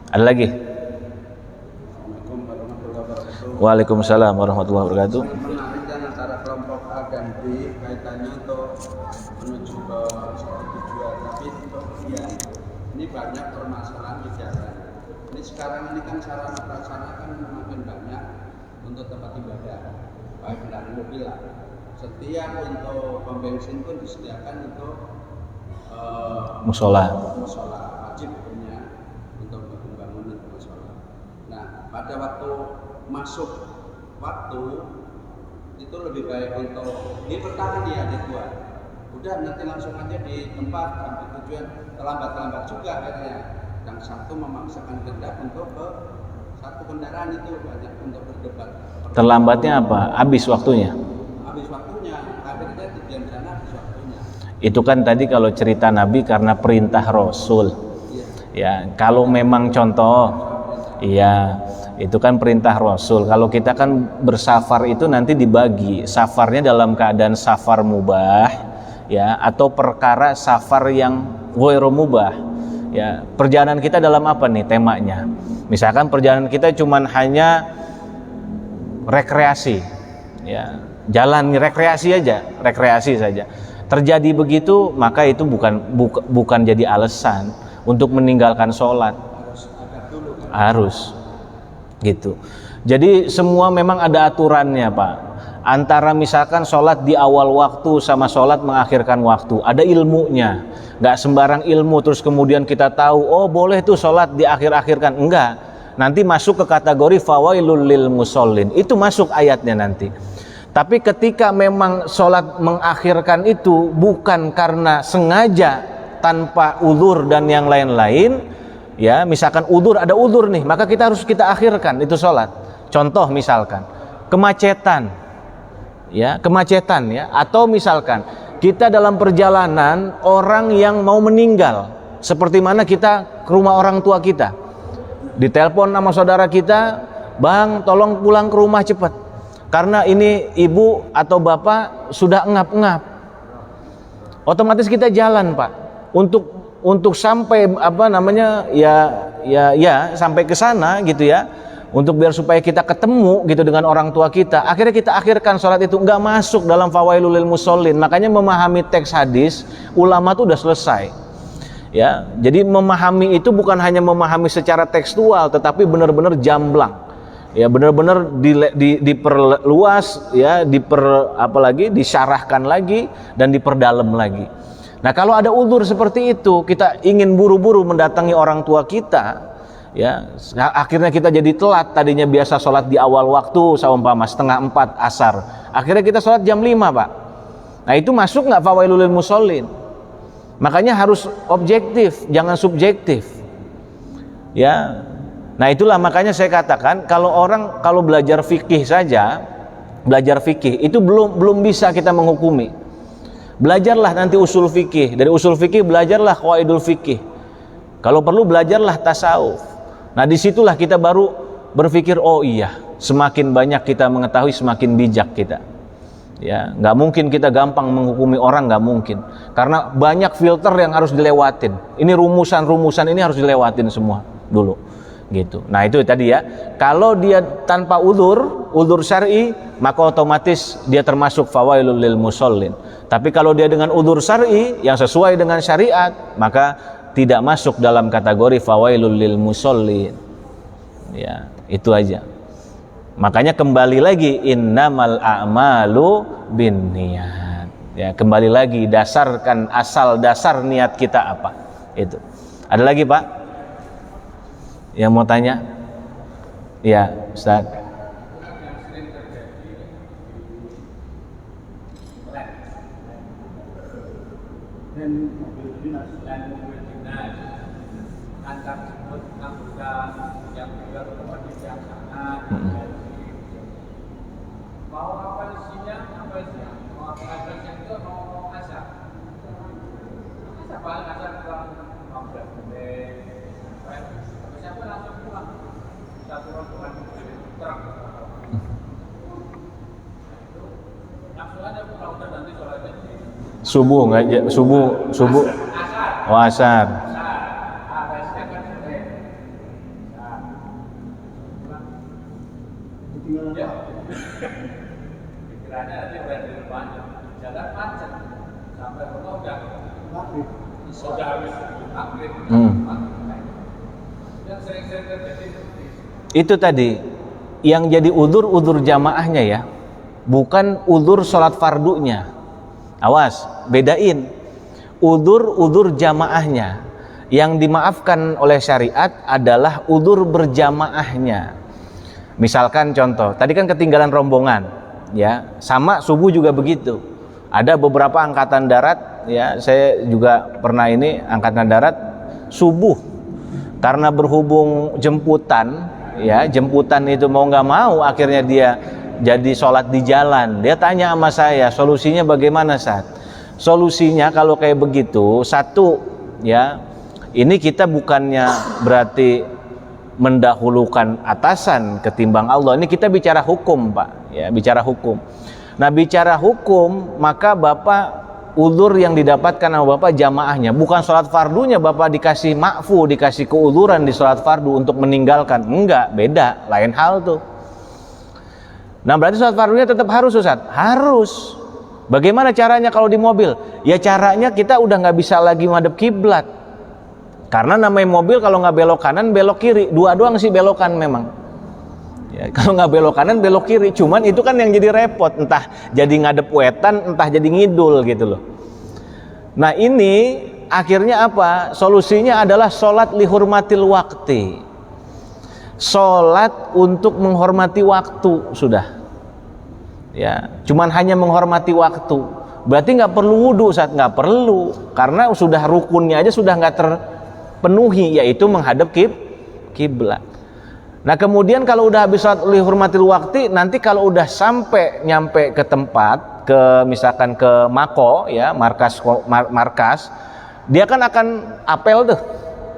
Ada lagi? Waalaikumsalam warahmatullahi wabarakatuh. Menarikkan antara kelompok A dan B kaitannya untuk menuju ke suatu tujuan, tapi untuk dia ini banyak permasalahan di jalan. Ini sekarang ini kan sarana prasarana kan makin banyak untuk tempat ibadah, baik kendaraan mobil lah. Setiap untuk pom bensin pun disediakan untuk musola wajib punya untuk membangun musola. Nah, pada waktu masuk waktu itu lebih baik untuk ini pertama dia ada dua, udah nanti langsung aja di tempat sampai tujuan, terlambat juga akhirnya. Yang satu memaksakan kendaraan untuk ke satu kendaraan, itu banyak untuk berdebat. Terlambatnya apa? Habis waktunya, akhirnya tujuan sana habis waktunya. Itu kan tadi kalau cerita Nabi karena perintah Rasul. Ya, kalau memang contoh, iya, itu kan perintah Rasul. Kalau kita kan bersafar itu nanti dibagi, safarnya dalam keadaan safar mubah, ya, atau perkara safar yang ghairu mubah. Ya, perjalanan kita dalam apa nih temanya? Misalkan perjalanan kita cuman hanya rekreasi, ya, jalan rekreasi saja. terjadi begitu, maka itu bukan jadi alasan untuk meninggalkan sholat. Harus gitu. Jadi semua memang ada aturannya, Pak. Antara misalkan sholat di awal waktu sama sholat mengakhirkan waktu, ada ilmunya. Nggak sembarang ilmu terus kemudian kita tahu, oh boleh tuh sholat di akhir-akhirkan. Enggak, nanti masuk ke kategori fawailul lil musallin. Itu masuk ayatnya nanti. Tapi ketika memang sholat mengakhirkan itu bukan karena sengaja, tanpa udzur dan yang lain-lain, ya misalkan udzur, ada udzur nih, maka kita akhirkan itu sholat. Contoh misalkan kemacetan, ya atau misalkan kita dalam perjalanan orang yang mau meninggal, seperti mana kita ke rumah orang tua kita, ditelepon sama saudara kita, bang tolong pulang ke rumah cepat, karena ini ibu atau bapak sudah engap-engap. Otomatis kita jalan, Pak, untuk sampai sampai ke sana gitu ya, untuk biar supaya kita ketemu gitu dengan orang tua kita. Akhirnya kita akhirkan sholat itu, nggak masuk dalam fawailul lil musallin. Makanya memahami teks hadis ulama itu udah selesai. Ya, jadi memahami itu bukan hanya memahami secara tekstual, tetapi benar-benar jamblang. Ya, benar-benar diperluas, ya, disyarahkan lagi dan diperdalam lagi. Nah, kalau ada udzur seperti itu, kita ingin buru-buru mendatangi orang tua kita, ya, akhirnya kita jadi telat. Tadinya biasa sholat di awal waktu, seumpama 3:30 asar, akhirnya kita sholat jam 5, Pak. Nah, itu masuk nggak fawailul lil musallin? Makanya harus objektif, jangan subjektif, ya. Nah, itulah makanya saya katakan kalau belajar fikih saja, itu belum bisa kita menghukumi. Belajarlah nanti usul fikih, dari usul fikih belajarlah qawaidul fikih. Kalau perlu belajarlah tasawuf. Nah, disitulah kita baru berpikir, oh iya, semakin banyak kita mengetahui semakin bijak kita. Ya, nggak mungkin kita gampang menghukumi orang, nggak mungkin, karena banyak filter yang harus dilewatin. Ini rumusan ini harus dilewatin semua dulu. Gitu. Nah, itu tadi ya. Kalau dia tanpa udzur syar'i, maka otomatis dia termasuk fawailul lil musallin. Tapi kalau dia dengan udzur syar'i yang sesuai dengan syariat, maka tidak masuk dalam kategori fawailul lil musallin. Ya, itu aja. Makanya kembali lagi innamal a'malu binniyat. Ya, kembali lagi dasarkan asal dasar niat kita apa. Itu. Ada lagi, Pak? Yang mau tanya? Ya, Ustaz. Dan mobil dinas antar jemput anggota yang juga kepanitiaan mau apa isinya, mau apa itu mau asap paling asap pulang 15 menit, siapa langsung pulang satu rombongan truk langsung aja pulang, udah nanti sholatnya Subuh nggak? Subuh. Asar. Pikirannya nanti berada di depan, jalan macet sampai rumah udah habis maghrib. Yang sering-sering terjadi itu tadi yang jadi udzur jamaahnya ya, bukan udzur sholat fardunya. Awas, bedain udzur jamaahnya. Yang dimaafkan oleh syariat adalah udzur berjamaahnya. Misalkan contoh, tadi kan ketinggalan rombongan, ya, sama subuh juga begitu. Ada beberapa angkatan darat, ya, saya juga pernah ini angkatan darat subuh, karena berhubung jemputan, ya, jemputan itu mau nggak mau akhirnya dia jadi sholat di jalan. Dia tanya sama saya, solusinya bagaimana, Ustaz? Solusinya kalau kayak begitu, satu, ya, ini kita bukannya berarti mendahulukan atasan ketimbang Allah. Ini kita bicara hukum, Pak, ya, bicara hukum. Nah, bicara hukum, maka Bapak udzur yang didapatkan sama Bapak jamaahnya, bukan sholat fardunya Bapak dikasih ma'fu, dikasih keudzuran di sholat fardu untuk meninggalkan. Enggak, beda, lain hal tuh. Nah, berarti sholat fardunya tetap harus, Ustaz? Harus. Bagaimana caranya kalau di mobil? Ya caranya kita udah nggak bisa lagi menghadap kiblat. Karena namanya mobil kalau nggak belok kanan, belok kiri. Dua doang sih belokan memang. Ya, kalau nggak belok kanan, belok kiri. Cuman itu kan yang jadi repot. Entah jadi ngadep wetan, entah jadi ngidul gitu loh. Nah ini akhirnya apa? Solusinya adalah sholat lihurmatil wakti. Sholat untuk menghormati waktu sudah. Ya, cuman hanya menghormati waktu. Berarti nggak perlu wudhu saat nggak perlu. Karena sudah rukunnya aja sudah nggak terpenuhi, yaitu menghadap kiblat. Nah kemudian kalau udah habis sholat lihurmatil wakti, nanti kalau udah nyampe ke tempat, misalkan ke mako ya, markas, dia kan akan apel tuh.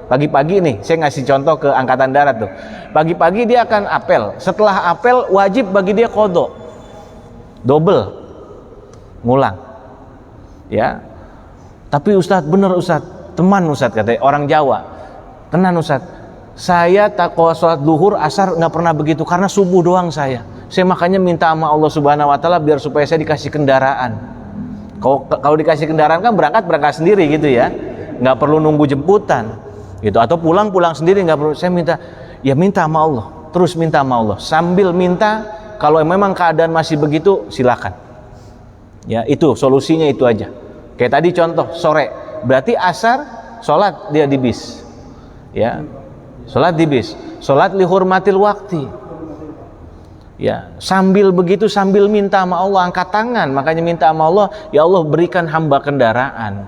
Pagi-pagi nih, saya ngasih contoh ke angkatan darat tuh. Pagi-pagi dia akan apel. Setelah apel wajib bagi dia qadha. Double. Ngulang. Ya. Tapi Ustadz, bener Ustadz, teman Ustadz katanya orang Jawa. Tenan Ustadz. Saya tak kalau sholat duhur, asar nggak pernah begitu karena subuh doang saya. Saya makanya minta sama Allah Subhanahu Wa Taala biar supaya saya dikasih kendaraan. Kalau dikasih kendaraan kan berangkat sendiri gitu ya, nggak perlu nunggu jemputan, gitu. Atau pulang sendiri nggak perlu. Saya minta sama Allah, terus minta sama Allah. Sambil minta, kalau memang keadaan masih begitu, silakan. Ya itu solusinya itu aja. Kayak tadi contoh sore, berarti asar sholat dia di bis, ya. Sholat di bis, sholat lihurmatil wakti. Ya, sambil begitu sambil minta sama Allah, angkat tangan, makanya minta sama Allah, ya Allah berikan hamba kendaraan.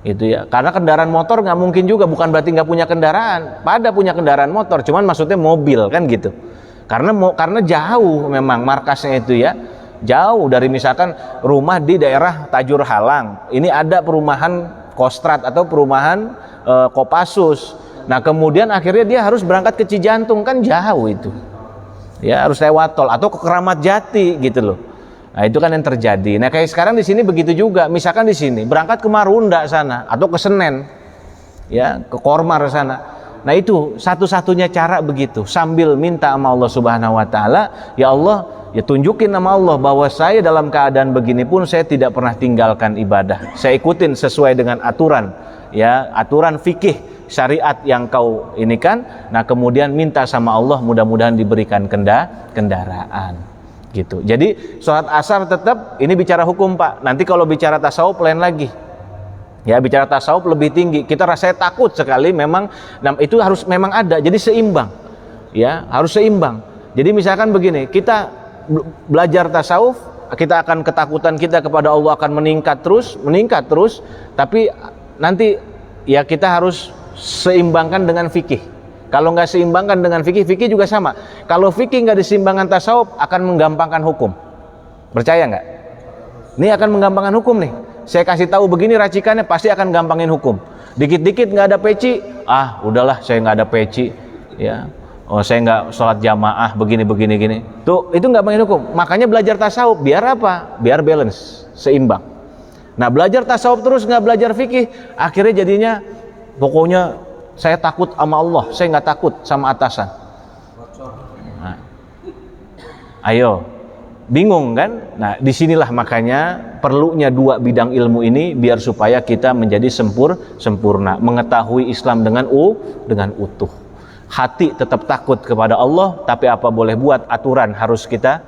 Itu ya, karena kendaraan motor nggak mungkin juga, bukan berarti nggak punya kendaraan, pada punya kendaraan motor, cuman maksudnya mobil kan gitu. Karena jauh memang markasnya itu ya, jauh dari misalkan rumah di daerah Tajur Halang, ini ada perumahan Kostrad atau perumahan Kopassus. Nah kemudian akhirnya dia harus berangkat ke Cijantung, kan jauh itu ya, harus lewat tol atau ke Keramat Jati gitu loh. Nah itu kan yang terjadi. Nah kayak sekarang di sini begitu juga, misalkan di sini berangkat ke Marunda sana atau ke Senen ya, ke Kormar sana. Nah itu satu-satunya cara begitu, sambil minta sama Allah Subhanahu Wa Taala, ya Allah ya tunjukin nama Allah bahwa saya dalam keadaan begini pun saya tidak pernah tinggalkan ibadah, saya ikutin sesuai dengan aturan ya, aturan fikih syariat yang kau ini kan. Nah kemudian minta sama Allah mudah-mudahan diberikan kendaraan gitu. Jadi sholat asar tetap, ini bicara hukum Pak. Nanti kalau bicara tasawuf lain lagi ya, bicara tasawuf lebih tinggi. Kita rasanya takut sekali memang, nah, itu harus memang ada, jadi seimbang ya, harus seimbang. Jadi misalkan begini, kita belajar tasawuf, kita akan ketakutan kita kepada Allah akan meningkat terus, tapi nanti ya kita harus seimbangkan dengan fikih. Kalau nggak seimbangkan dengan fikih juga sama. Kalau fikih nggak diseimbangkan tasawuf, akan menggampangkan hukum. Percaya nggak? Ini akan menggampangkan hukum nih. Saya kasih tahu begini racikannya, pasti akan gampangin hukum. Dikit-dikit nggak ada peci, udahlah saya nggak ada peci, ya. Oh saya nggak sholat jamaah begini. Tuh itu nggak gampangin hukum. Makanya belajar tasawuf biar apa? Biar balance, seimbang. Nah belajar tasawuf terus nggak belajar fikih, akhirnya jadinya pokoknya saya takut sama Allah, saya nggak takut sama atasan. Nah, ayo, bingung kan? Nah, disinilah makanya perlunya dua bidang ilmu ini biar supaya kita menjadi sempurna, mengetahui Islam dengan utuh. Hati tetap takut kepada Allah, tapi apa boleh buat, aturan harus kita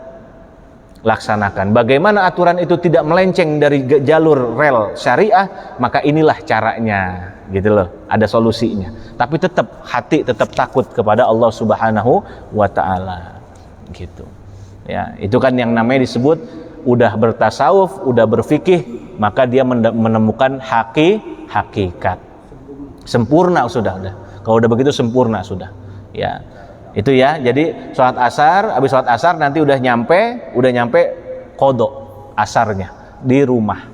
laksanakan. Bagaimana aturan itu tidak melenceng dari jalur rel syariah, maka inilah caranya, gitu loh. Ada solusinya. Tapi tetap hati tetap takut kepada Allah Subhanahu Wa Taala, gitu. Ya, itu kan yang namanya disebut udah bertasawuf, udah berfikih, maka dia menemukan hakikat. Sempurna sudah. Kalau udah begitu sempurna sudah. Ya. Itu ya, jadi sholat asar, habis sholat asar nanti udah nyampe qadha asarnya di rumah,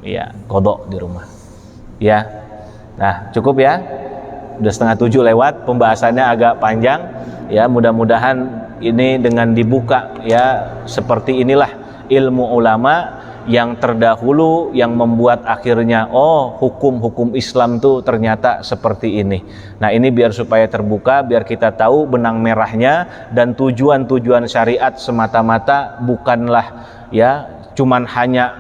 ya qadha di rumah, ya. Nah cukup ya, udah 6:30 lewat, pembahasannya agak panjang, ya mudah-mudahan ini dengan dibuka ya, seperti inilah ilmu ulama yang terdahulu yang membuat akhirnya hukum-hukum Islam tuh ternyata seperti ini. Nah ini biar supaya terbuka, biar kita tahu benang merahnya dan tujuan-tujuan syariat semata-mata bukanlah ya cuman hanya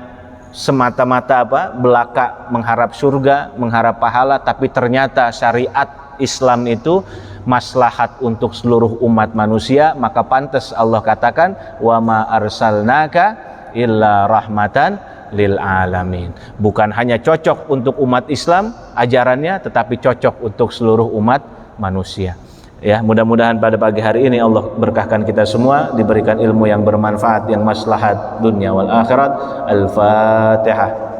semata-mata belaka mengharap surga, mengharap pahala, tapi ternyata syariat Islam itu maslahat untuk seluruh umat manusia, maka pantas Allah katakan wa ma arsalnaka illa rahmatan lil alamin. Bukan hanya cocok untuk umat Islam ajarannya, tetapi cocok untuk seluruh umat manusia. Ya, mudah-mudahan pada pagi hari ini Allah berkahkan kita semua, diberikan ilmu yang bermanfaat, yang maslahat dunia wal akhirat. Al-Fatihah.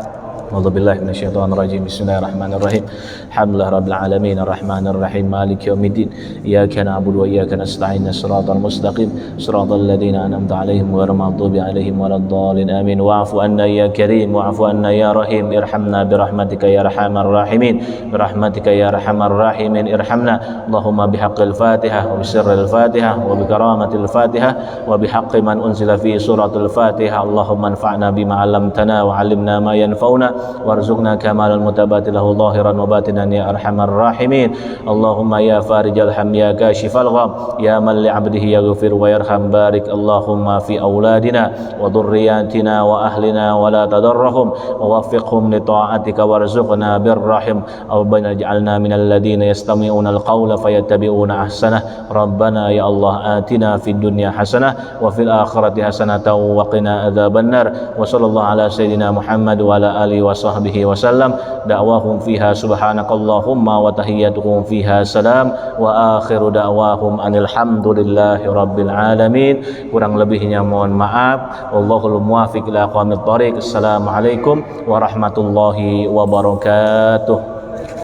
A'udzubillahi minasyaitonirrajim. Bismillahirrahmanirrahim. Alhamdulillah rabbil alamin arrahmanir rahim maliki yaumiddin. Iyyaka na'budu wa iyyaka nasta'in. Shiratal mustaqim shiratal ladzina an'amta 'alaihim ghairil maghdubi 'alaihim waladdallin. Amin. Wa'fu 'anna ya karim wa'fu 'anna ya rahim. Irhamna birahmatika ya arhamar rahimin. Birahmatika ya arhamar rahimin. Irhamna. Allahumma bihaqqil Fatihah wa bisirril Fatihah wa bikaramatil Fatihah wa bihaqqi man unzila fi suratul Fatihah. Allahumma anfa'na bima 'allamtana wa 'allimna ma yanfa'una warzuqna kamalal mutabatilahu zahiran wa batinan ya arhamar rahimin. Allahumma ya farijal ham ya kashifal gham ya man li 'abdihi yaghfir wa yarham. Barik Allahumma fi auladina wa dhurriyyatina wa ahlina wa la tadarrahum wa waffiqhum li ta'atika warzuqna birrahim. Rabbana ij'alna minal ladzina yastami'una al-qawla fayattabi'una ahsanah. Rabbana ya Allah atina fid dunya hasanah wa fil akhirati hasanah wa qina adzabannar. Wa sallallahu ala sayyidina Muhammad wa ala alihi wa sahbihi wasallam. Da'wahum fiha subhanakallahumma wa tahiyyatuhum fiha salam wa akhiru da'wahum anil hamdulillahi rabbil alamin. Kurang lebihnya mohon maaf. Wallahul muwaffiq ila aqwamit thoriq. Assalamualaikum warahmatullahi wabarakatuh.